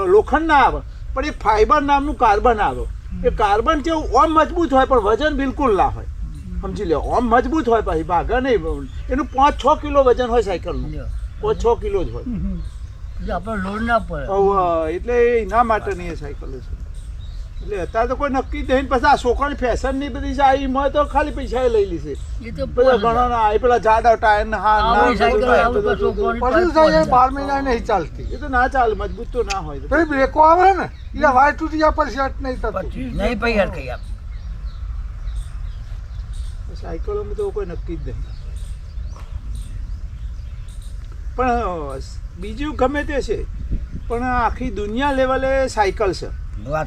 લોખંડ ના આવે પણ એક ફાઈબર નામનું કાર્બન આવે એ કાર્બન કેવું ઓમ મજબૂત હોય પણ વજન બિલકુલ ના હોય સમજી લો આમ મજબૂત હોય પાછી ભાગે નહીં એનું 5-6 કિલો વજન હોય સાયકલનું લ્યો. 5-6 કિલો જ હોય એટલે આપણે લોડ ના પડે હવે એટલે એના માટેની એ સાયકલો છે એટલે અત્યારે તો કોઈ નક્કી થઈને પછી આ છોકરાની ફેશનની બધી છે એમાં તો ખાલી પૈસા લઈ લીધી એ તો પેલા ઘણા ના આ પેલા જાડા ટાયર ને હા આવડી સાયકલ ના આવું બધું કશું બધું. કોણ પછી જાય 12 મહિના નહીં ચાલતી એ તો ના ચાલે મજબૂત તો ના હોય પછી બ્રેકો આવે ને એટલે વાય તૂટી જાય પર સેટ નહીં થતું નહીં ભાઈ યાર કઈ આપ સાયકલોમાં તો કોઈ નક્કી જ નહીં પણ બીજું ગમે તે છે પણ આખી દુનિયા લેવલે સાયકલ છે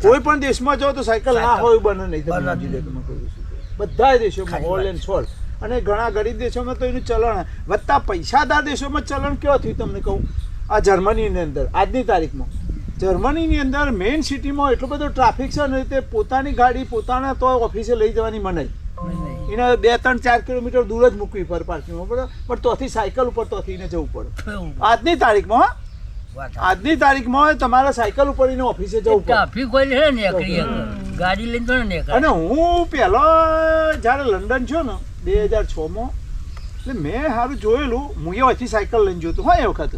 કોઈ પણ દેશમાં જાઓ તો સાયકલ ના હોય બને નહીં તમે સમજી લો તમે કહું છું બધા દેશોમાં હોલ એન્ડ સોલ અને ઘણા ગરીબ દેશોમાં તો એનું ચલણ વધતા પૈસાદાર દેશોમાં ચલણ કેવું થયું તમને કહું આ જર્મનીની અંદર આજની તારીખમાં જર્મનીની અંદર મેઇન સિટીમાં એટલો બધો ટ્રાફિક છે ને તે પોતાની ગાડી પોતાના તો ઓફિસે લઈ જવાની મનાઈ એને 2-3-4 કિલોમીટર દૂર જ મૂકવી પડે પાર્કિંગમાં પડે પણ તોથી સાયકલ ઉપર તોથી એને જવું પડે આજની તારીખમાં આજની તારીખમાં તમારે સાયકલ ઉપર એને ઓફિસે જવું પડે ટ્રાફિક હોય ને નીકળી ગાડી લઈને તો નીકળે અને હું પહેલો જ્યારે લંડન છું ને 2006માં એટલે મેં સારું જોયેલું હું અહીંથી સાયકલ લઈને જોતું હોય એ વખતે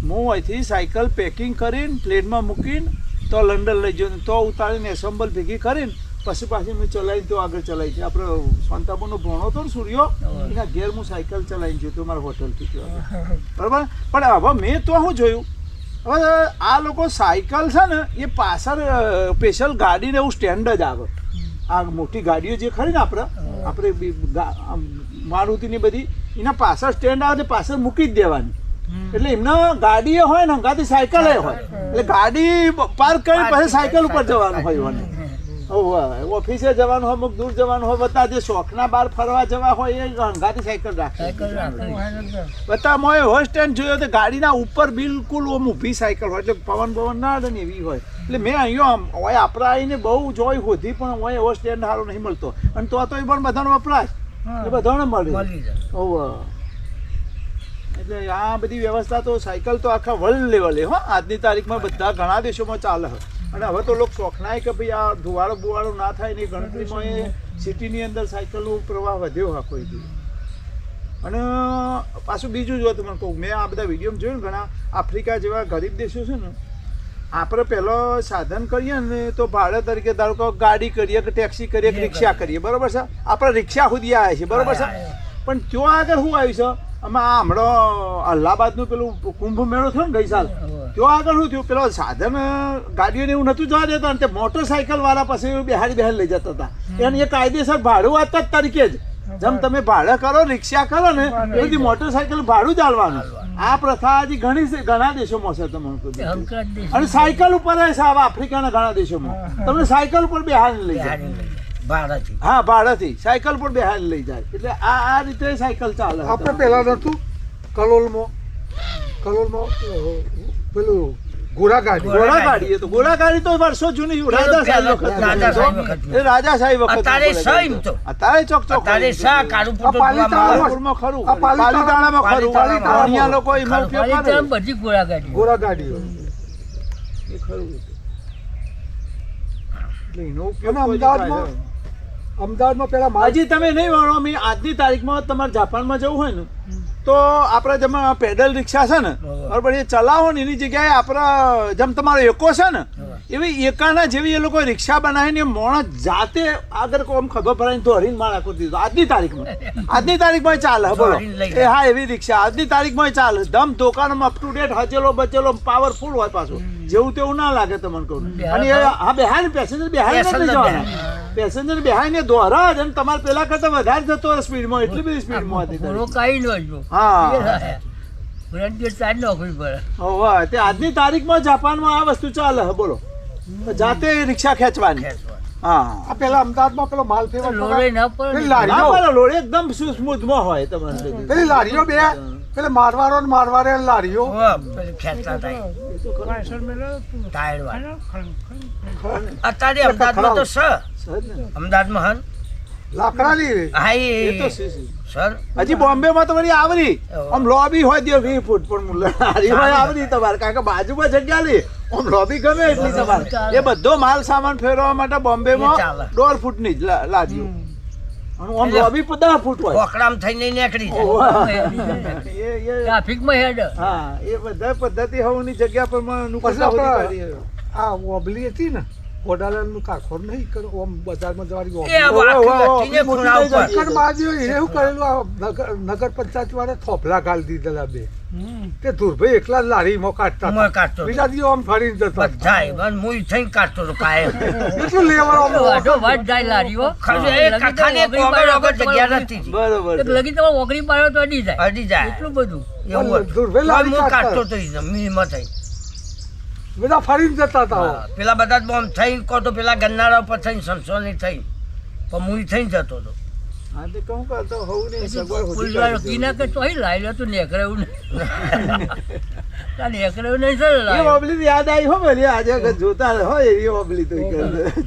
હું અહીંથી સાયકલ પેકિંગ કરીને પ્લેનમાં મૂકીને તો લંડન લઈ જઈને તો ઉતારીને એસેમ્બલ ભેગી કરીને પછી પાછી મેં ચલાવીને તો આગળ ચલાવી છે આપણે શાંતાબુનો ભણો હતો ને સૂર્યો એના ઘેર હું સાયકલ ચલાવીને જોતો મારા હોટલથી ત્યાં બરાબર પણ હવે મેં તો શું જોયું હવે આ લોકો સાયકલ છે ને એ પાછળ સ્પેશિયલ ગાડીને એવું સ્ટેન્ડ જ આવે આ મોટી ગાડીઓ જે ખરી ને આપણે મારુતિની બધી એના પાછળ સ્ટેન્ડ આવે ને પાછળ મૂકી જ દેવાની એટલે એમને ગાડીએ હોય ને હંગાથી સાયકલ હોય એટલે ગાડી પાર્ક કરી પછી સાયકલ ઉપર જવાનું હોય મને ઓફિસે જવાનું હોય અમુક દૂર જવાનું હોય બધા જે શોખના બહાર ફરવા જવા હોય એ હંગાથી સાયકલ રાખે બધા મોએ એવો સ્ટેન્ડ જોયો તો ગાડીના ઉપર બિલકુલ ઓમ ઊભી સાયકલ હોય એટલે પવન ના આવે ને એવી હોય એટલે મેં અહીંયા હોય આપણે આવીને બહુ જોઈ હોતી પણ હોય એવો સ્ટેન્ડ સારો નહીં મળતો અને તો એ પણ બધાનો વપરાશ એ બધાને મળે એટલે આ બધી વ્યવસ્થા તો સાયકલ તો આખા વર્લ્ડ લેવલે હો આજની તારીખમાં બધા ઘણા દેશોમાં ચાલે અને હવે તો લોકો શોખનાય કે ભાઈ આ ધુવાળો બુવાળો ના થાય ને ગણતરીમાં એ સિટીની અંદર સાયકલનો પ્રવાહ વધ્યો આખો અને પાછું બીજું જો તમને કહું મેં આ બધા વિડીયોમાં જોયું ને ઘણા આફ્રિકા જેવા ગરીબ દેશો છે ને આપણે પહેલો સાધન કરીએ ને તો ભાડે તરીકે ધારો કે ગાડી કરીએ કે ટેક્સી કરીએ કે રિક્ષા કરીએ બરાબર છે આપણે રિક્ષા સુધી આવ્યા છીએ બરાબર છે પણ ત્યાં આગળ શું આવ્યું છે આમાં આ હમણાં અલ્હાબાદનું પેલું કુંભ મેળો થયો ને ગઈ સાલ ત્યાં આગળ શું થયું પેલો સાધન ગાડીઓને એવું નહોતું જવા દેતા અને તે મોટરસાયકલ વાળા પાસે બેહાડી લઈ જતા હતા એને એ કાયદેસર ભાડું આપતા જ તરીકે જ જેમ તમે ભાડે કરો રિક્ષા કરો ને એ બધી મોટરસાયકલ ભાડું જ આલવાનું આ પ્રથા હજી ઘણા દેશોમાં છે તમને અને સાયકલ ઉપર છે આવા આફ્રિકાના ઘણા દેશોમાં તમને સાયકલ ઉપર બેહાડીને લઈ જાય હા ભાડાથી સાયકલ પર બેહાડીને લઈ જાય એટલે આ રીતે સાયકલ ચાલે આપણે પહેલા નતું કલોલમાં પેલું ઘોડાગાડી તો ઘોડાગાડી તો વર્ષો જૂની રાજાશાહી વખત અત્યારે ચોક પાલીતાણામાં ખરું અહીંયા લોકો એમાં ઉપયોગ કરે બધી ઘોડાગાડીઓ એ ખરું એટલે એનો અને ઉપયોગ અમદાવાદમાં પેલા હજી તમે નહીં વાળો અમે આજની તારીખમાં તમારે જાપાનમાં જવું હોય ને તો આપણે જેમાં પેડલ રિક્ષા છે ને બરાબર એ ચલાવો ને એની જગ્યાએ આપણા જેમ તમારો એકો છે ને એવી એકાના જેવી એ લોકો રિક્ષા બનાવીને માણસ જાતે આગળ કોમ ખબર પડાવીને તો હરીને માળા કરી દીધો આજની તારીખમાં ચાલે બોલો એ હા એવી રિક્ષા આજની તારીખમાં ચાલે ધમ દુકાનમાં અપ ટુ ડેટ હચેલો બચેલો પાવરફુલ હોય પાછું જેવું તેવું ના લાગે તમને કહું અને હા બેહાય પેસેન્જર બેહાય નથી જવાના પેસેન્જર બેહાઈને દોરા જ અને તમારે પેલા કરતા વધારે જતો હોય સ્પીડમાં એટલી બધી સ્પીડમાં હતી હા તે આજની તારીખમાં જાપાનમાં આ વસ્તુ ચાલે બોલો જાતે રિક્ષા ખેંચવાની હા પેલા અમદાવાદમાં પેલો માલ ફેરવા લોડ એકદમ સ્મૂથમાં હોય તમારે પેલી લારીઓ બે પેલે મારવાડે લારીઓ અત્યારે અમદાવાદમાં તો અમદાવાદમાં લાકડાની સર હજી બોમ્બે માં તો વળી આવરી આમ લોબી હોય દે 20 ફૂટ પણ લારીમાં આવરી તમારે કારણ કે બાજુમાં જગ્યા લે આમ લોબી ગમે એટલી તમારે એ બધો માલ સામાન ફેરવવા માટે બોમ્બે માં 1.5 ફૂટ ની જ લારીઓ અને આમ લોબી 10 ફૂટ હોય કોકડામ થઈને નીકળી જાય ઓવા. એ એ ટ્રાફિકમાં હેડ હા એ બધા પદ્ધતિ હવની જગ્યા પર પછી આપણે આ ઓબલી હતી ને ગોડાલાનું કાખોર નહીં કરો આમ બજારમાં જવાની એ ઓબલી. વાકીને ખૂણા ઉપર ચક્કર બાજુ એને શું કરેલું આ નગર પંચાયત વાળા થોભલા ગાળી દીધેલા બે તે ધુરભાઈ એકલા જ લારીમાં કાઢતા મોય કાઢતો બીજા દિવસ આમ ફરીને જતા બધાય બસ મુઈ થઈને કાઢતો હતો કાયમ એટલું લેવાનું વાઢો વાઢ જાય લારીઓ ખરું એ કાકાને કોગળ વગર જગ્યા નથી બરોબર છે. લગી તમારે ઓગળી પાડો તો અડી જાય અડી જાય એટલું બધું એવું ધુરભાઈ હતું. લારી હું કાઢતા. કાઢતો હતો મીમાં થઈ બધા ફરીને જતા હતા હા, પેલા બધા જ બોમ્બ થઈને કહો તો પેલા ગન્નારા ઉપર થઈને સંસોની થઈ પણ મુઈ થઈને જતો હતો હા તે કહું કે તો હવની સગવડ હોતી પુલવાળો કાઢી કીના કે ચોઈ લાવી લે તું નેકરે એવું નહીં નેકરે એવું નહીં સર એ લાવ્યો. ઓબલી યાદ આવી હો ભલે આજે જોતા હોય એ ઓબલી તો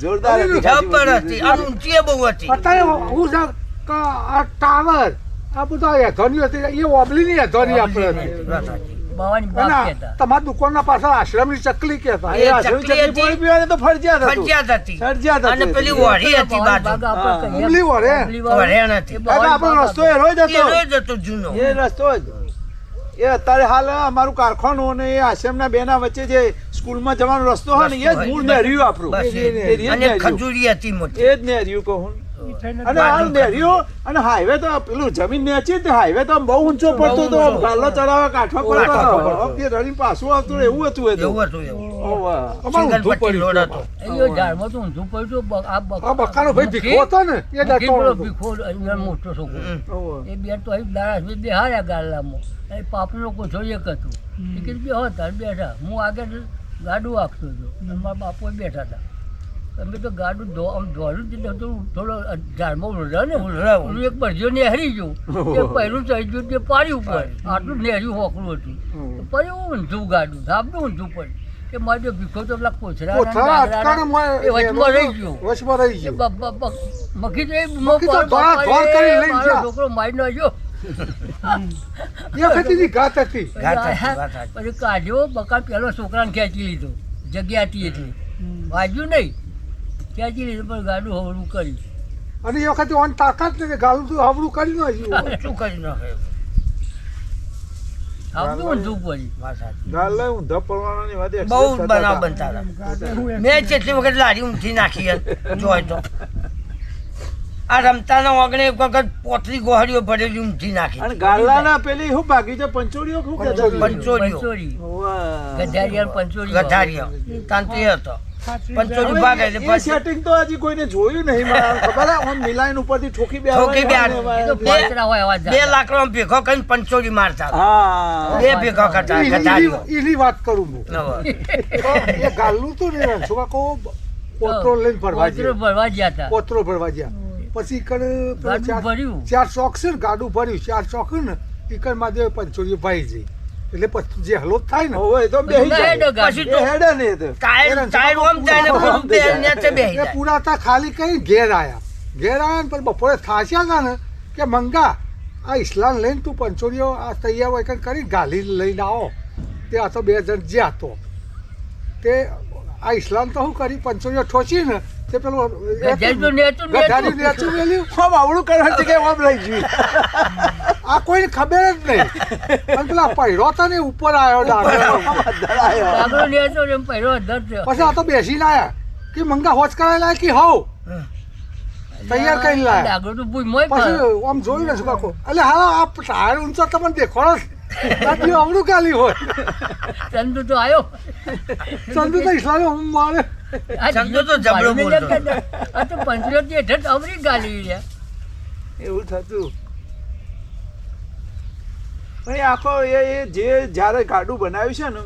જોરદાર હતી. જબર હતી અને ઊંચી એ બહુ હતી અત્યારે હું છે કે આ ટાવર આ બધા એધોની હતી એ ઓબલી ની એધોની આપણે વાત સાચી. બાવાની બાપ અને કહેતા તમારા દુકાનના પાછળ આશ્રમની ચકલી કહેતા એ આ આશ્રમ ચકલી ચકલી પાણી હતી. પીવાને તો ફરજિયાત હતું. ફરજિયાત હતી ફરજિયાત અને હતું. પેલી વળી હતી બાજુ આપણે કહીએ. ઉમલી વળે. ઉમલી વાળો. વળ્યા નથી. એ કાકા આપણો રસ્તો એ રોજ એ હતો રોજ હતો જૂનો એ રસ્તો જ એ અત્યારે હાલ અમારું કારખાનું અને એ આશ્રમના બેના વચ્ચે જે સ્કૂલમાં જવાનો રસ્તો હોય ને એ જ મૂળ નેર્યું આપણું બસ એ એ. જ અને નેર્યું. ખજૂરી હતી મોટી એ જ નેર્યું કહું અને આ નેર્યું અને હાઈવે તો પેલું જમીન નેચી જ હાઈવે તો આમ બહુ ઊંચો પડતો હતો ઊંચો. ગાલો ચડાવવા કાઠવા પડતો કાઠવા હતો પડતો. આમ જે રડીને પાછું આવતું રહે એવું હતું એ તો એવું હતું એવું ઓવા. અમારું સિંગલ ઊંધું પટ્ટી રોડ પડ્યું હતો એ ઝાડમાં તો ઊંધું પડ્યું હતું. આ બકાનો ભાઈ ભીખો હતો ને એ મુખી પેલો ડટો ભીખો અહીંયા મોટો છોકરો ઓવા. એ બે તો અહીં દાડા બે હાર્યા ગાલામાં એ પાપનો કોઠો એક હતું એ કીધું બે હતા બેઠા હું આગળ ગાડું આપતો હતો અને મારા બાપુ બેઠા હતા અમે તો ગાડું આમ દોડ્યું એટલે થોડો ઝાડમાં ઉલરા ને ઉલરાવું. ઓલું એક બરજો નેહરી ગયું એ પહેલું ચડી ગયું તે પાડ્યું ઉપર આટલું નેહર્યું હોકરું હતું તો પછી ઊંધું ગાડું ધાબનું ઊંધું પડ્યું કે મારે જો ભીખો તો પેલા કોથળા કોથળા અટકાણે એ વચમાં રહી ગયો વચમાં રહી એ ગયો મખી તો એ મખી તો ધોળા ધોળ કરી લઈને મારો ગયા. છોકરો મારી નાખ્યો એ વખતની ગાત હતી વાત સાચી, વાત સાચી. પછી કાઢ્યો બકા પેલો છોકરાને ખેંચી લીધો જગ્યા હતી એટલે વાજ્યું નહીં ખેંચી લીધું પણ ગાડું હવળું કર્યું અને એ વખતે ઓન તાકાત નથી ગાલું તું હવડું કરી નાખ્યું શું કરી નાખે આવતું ઊંધું પડ્યું વાત સાચી. ગાલે ઊંધા પડવાનાની વાત બહુ accident થતા બનાવ હતા. બનતા હતા મેં કેટલી વખત લારી ઊંધી નાખી હે, જોય તો આ રમતાના ઓગણે એક વખત પોતરી ગોહડીઓ ભરેલી ઊંધી નાખી અને ગાલાના પેલી શું ભાગી છે પંચોળીઓ શું કહેતા હતા? પંચોળીઓ. પંચોળી ઓવા. ગઢારિયા પંચોળી ગઠારીઓ તાંતો એ હતો પંચોળી ભાગ એટલે એ પછી setting તો હજી કોઈને જોયું નહીં મને ખબર હે? આમ મિલાઈન ઉપરથી ઠોકી બે ઠોકી બે આવે, આવે. એ તો પાંચરા હોય અવાજ બે લાકડો ભેગો કરીને પંચોળી મારતા હતા. હા બે ભેગો કરતા ગઠારીઓ. એની વાત કરું હું હવે. તો એ ગાલું તું ને રણછોડા કહો પોતરો લઈને ભરવા પોતરો ગયા ભરવા ગયા હતા પોતરો ભરવા ગયા પછી ઈકણ પેલો ગાડું ભર્યું. ચાર ચોક છે ને ગાડું ભર્યું ચાર ચોક ને ઈકણ માં જે પંચોળી ભાઈ જઈ એટલે પછી જે હલોત થાય ને હવે તો બેહી ના જાય હેડો ગાડી. પછી એ હેડે ને એ તો. ટાયર ટાયર ઓમ જાય ને પેલું બે નેચે બેસી એ જાય. પૂરા હતા ખાલી કઈ ઘેર આયા ને પછી બપોરે થાસ્યા હતા ને કે મંગા આ ઇસ્લામ લઈને તું પંચોળીઓ આ તૈયાર હોય કરી ગાલી લઈને આવો તે આ તો બે જણ જ્યાં તો તે આ ઇસ્લામ તો શું કરી પંચોળીઓ ઠોચી ને તે પેલું ગઢારી તો નેચું ગઢારી નેચું. નેચું મેલ્યું. આમ આવડું કરવા છે કે આમ લઈ ગયું આ કોઈને ખબર જ નહીં અને પેલા પહેરો હતો ને ઉપર આવ્યો ડાગરો ધરાયો. આગળ નેચો ને એમ પહેર્યો ધર છે. પછી આ તો બેસીને આયા કે મંગા હોચ કરાયેલા કે હવ તૈયાર કરીને લાયા આગળ તો ભૂઈ મોય પછી કરે. આમ જોયું ને શું કાકો એટલે હા આ ટાયર ઊંચો તમને દેખાડો જ અવડું ગાલી હોય ચંદુ તો આવ્યો ચંદુ તો ઇસ્લામી હું મારે આ ચંદુ તો જબરો પાડીને બોલતો. જેમ કે આ તો પંચોળી હેઠળ અવરી ગાલી રહ્યા. એવું થતું પણ એ આખો એ જે જ્યારે ગાડું બનાવ્યું છે ને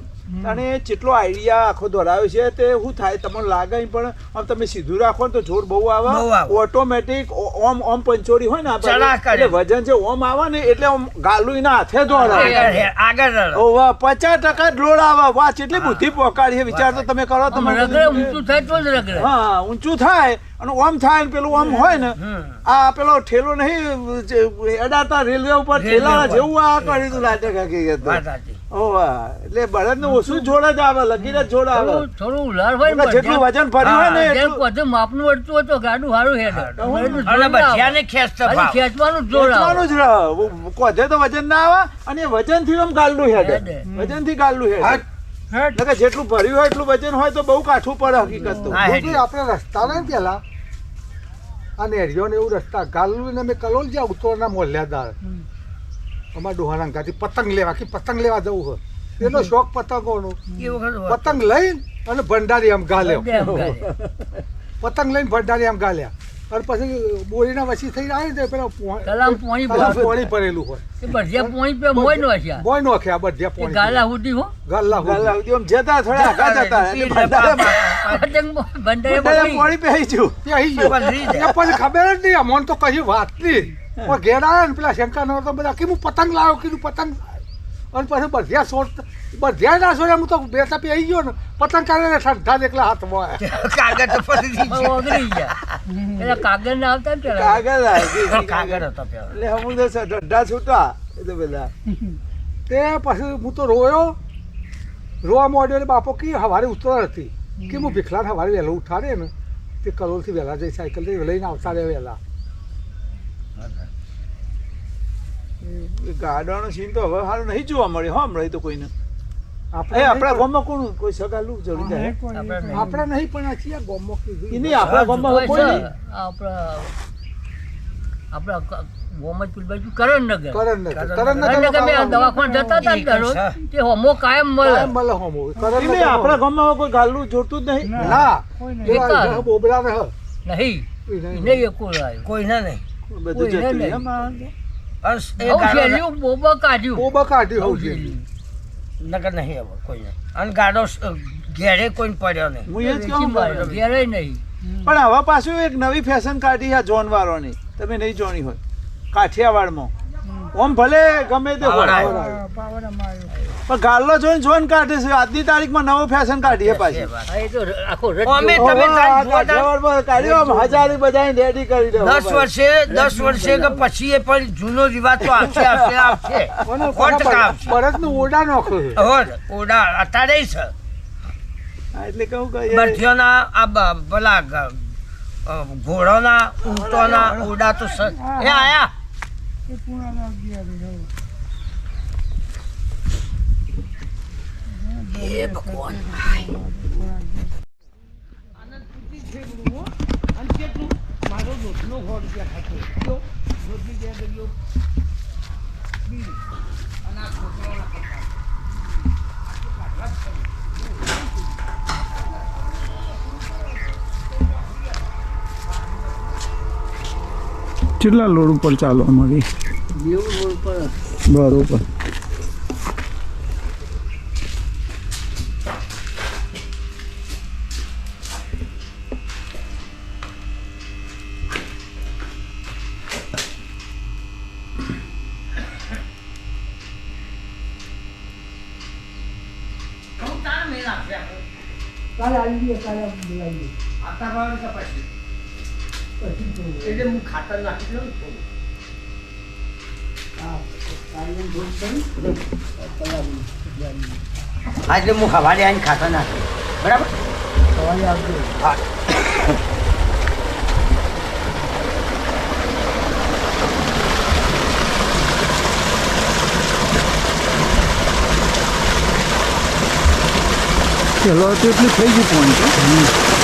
અને જેટલો આઈડિયા આખો દોરાયો છે તે શું થાય તમને લાગે પણ આમ તમે સીધું રાખો ને તો જોર બહુ બહુ આવે આવે. ઓટોમેટિક ઓમ ઓમ પંચોળી હોય ને આ બાજુ, ચડાક કરે. એટલે વજન જે ઓમ આવે ને એટલે આમ ગાલું એના હાથે દોડાવે આગળ હે- આગળ રડો. ઓવા 50% જ લોડ આવે વાહ કેટલી બુદ્ધિ પોકાડી છે વિચાર તો તમે કરો આમ તમે રગડે ઊંચું થાય તો જ રગડે. હા ઊંચું થાય અને ઓમ થાય ને પેલું ઓમ હોય ને આ પેલો ઠેલો નહીં જે અડાતા રેલવે ઉપર રેલવે ઠેલા ઉપર. જેવું આ કરી તું નાટક હકીકત વાત સાચી. ઓવા એટલે બળદને ઓછું જોડ જ આવે, લગીને જ જોડ આવે. થોડું ઉલાર હોય ને જેટલું વજન ભર્યું હોય ને એટલું બધું માપનું વળતું હોય તો ગાડું સારું હેડે. અને બચ્ચાને ખેંચતા ભાવ. ખેંચવાનું જ જોર આવે. એટલાનું જ રહે. કોધે તો વજન ના આવે અને વજનથી આમ ગાલડું હેડે, હેડે. વજનથી ગાલડું હેડે. નકર જેટલું ભર્યું હોય એટલું વજન હોય તો બહુ કાઠું પડે હકીકત તો. હા, ભાઈ આપણે રસ્તા ને પેલા આ નેરિયો ને એવું રસ્તા ગાલું ને મેં કલોલ જ્યાં ઉત્તરના મોલ્યાદાર અમારા ડોહાના ગાથી પતંગ લેવા કે પતંગ લેવા જવું હોય એનો શોખ પતંગોનો. એ વખત પતંગ લઈને અને ભંડારી આમ ગાલ્યો, એમ કરે. પતંગ લઈને ભંડારી આમ ગાલ્યા અને પછી બોરીના વસી થઈ આવે ને પેલા કલામ પોણી પાણી ભરેલું હોય એ બધા પોણી પે મોય નો છે. બોય નોખ્યા બધા એ પાણી ગાલા હુડી હો. ગાલ્લા ગાલા સુધી આમ જતા થોડા આગા જતા એટલે પતંગ બંધારે પકડી. પાણી પહેરી ગયું. પછી ખબર જ નહીં અમોન તો કશી વાત નહીં. પણ ઘેર આવ્યા ને પેલા શંકર તો બધા કે હું પતંગ લાવ્યો કીધું પતંગ અને પછી બધા છોડ બધા ના છોડ્યા હું તો બેસા પી આવી ગયો ને પતંગ કાઢીને ઠંડા એકલા હાથમાં કાગળ તો પડી ઓગળી ગયા. પેલા કાગળ ના આવતા ને પેલા. કાગળ આવી. કાગળ હતો પેલા. એટલે અમુક તો ઢઢા છૂટા એ તો બધા. તે પછી હું તો રોયો રોવા માંડ્યો એટલે બાપો કે સવારે ઉતર હતી કે હું ભીખલાને સવારે વહેલો ઉઠાડે ને તે કલોલથી વહેલા જઈ સાયકલ લઈને આવતા રહે વહેલા. ગાડાનો સીન તો હવે હાલ નહીં જોવા મળે હો હમણાં તો કોઈને. આપણે આપણા ગામમાં કોણ કોઈ સગાલું જરૂર છે? આપણે નહીં પણ આ છીએ ગામમાં કીધું ઈ નહીં આપણા ગામમાં કોઈ નહીં. આપણા ગોમત પુલ બાજુ કરણનગર. કરણનગર અમે દવાખાને જતા હતા ને દરરોજ, તે હોમો કાયમ મળે. મળે હોમો ઈ નહીં આપણા ગામમાં કોઈ ગાલું જોડતું જ નહીં. ના એક જ. બોબડા ને નહીં એને એકું લાવ્યું. કોઈને નહીં. બધું કોઈ જતું નહીં. એમાં. અસ એ આવું ગાડો શેરીયું બોબા કાઢ્યું. બોબા કાઢી હોઉં છે. નકર નહીં હવે કોઈને. અને ગાડો ઘેરે કોઈ પડ્યો નહીં. હું એ જ કહું છું. ઘેરે નહીં. પણ હવે પાછું એક નવી ફેશન કાઢી આ જોનવારોની, તમે નહીં જોણી હોય, કાઠિયાવાડમાં. ઓમ ભલે ગમે તે હોય પણ ગાલ્લો જોઈને જોન કાઢે છે. આજની તારીખમાં નવો ફેશન કાઢી છે પાછી. હા, એ તો આખો રજ અમે જેવો. તમે હવે આ કાઠિયાવાડમાં કાઢ્યો આમ હજારી બધાને રેડી કરી દે. 10 વર્ષે કે પછી એ પણ જૂનો રિવાજ તો આવશે આવશે આવશે. અને સો ટકા આવશે. બળદનું ઓરડા નાખો છે. હોર, ઓરડા અત્યારે છે. હા, એટલે કહું કે બળદિયોના આ પેલા ઘોડોના ઊંટોના ઓરડા તો છે. એ આયા એ ભગવાન. મારો રોજનો 100 રૂપિયા ખાતો રોજની 2 ગયો અને આ છોકરાઓના કેટલા લોડ ઉપર ચાલો અમારી બરોબર. કાલે આવી ગયો કાલે બોલાવી આતા ભાવ કે પછી એટલે હું ખાતર નાખી દઉં થોડું. હા એટલે હું સવારે આવીને ખાતર નાખી બરાબર. સવારે આવજો. હા ચલો તો એટલું થઈ ગયું પોઈન્ટ.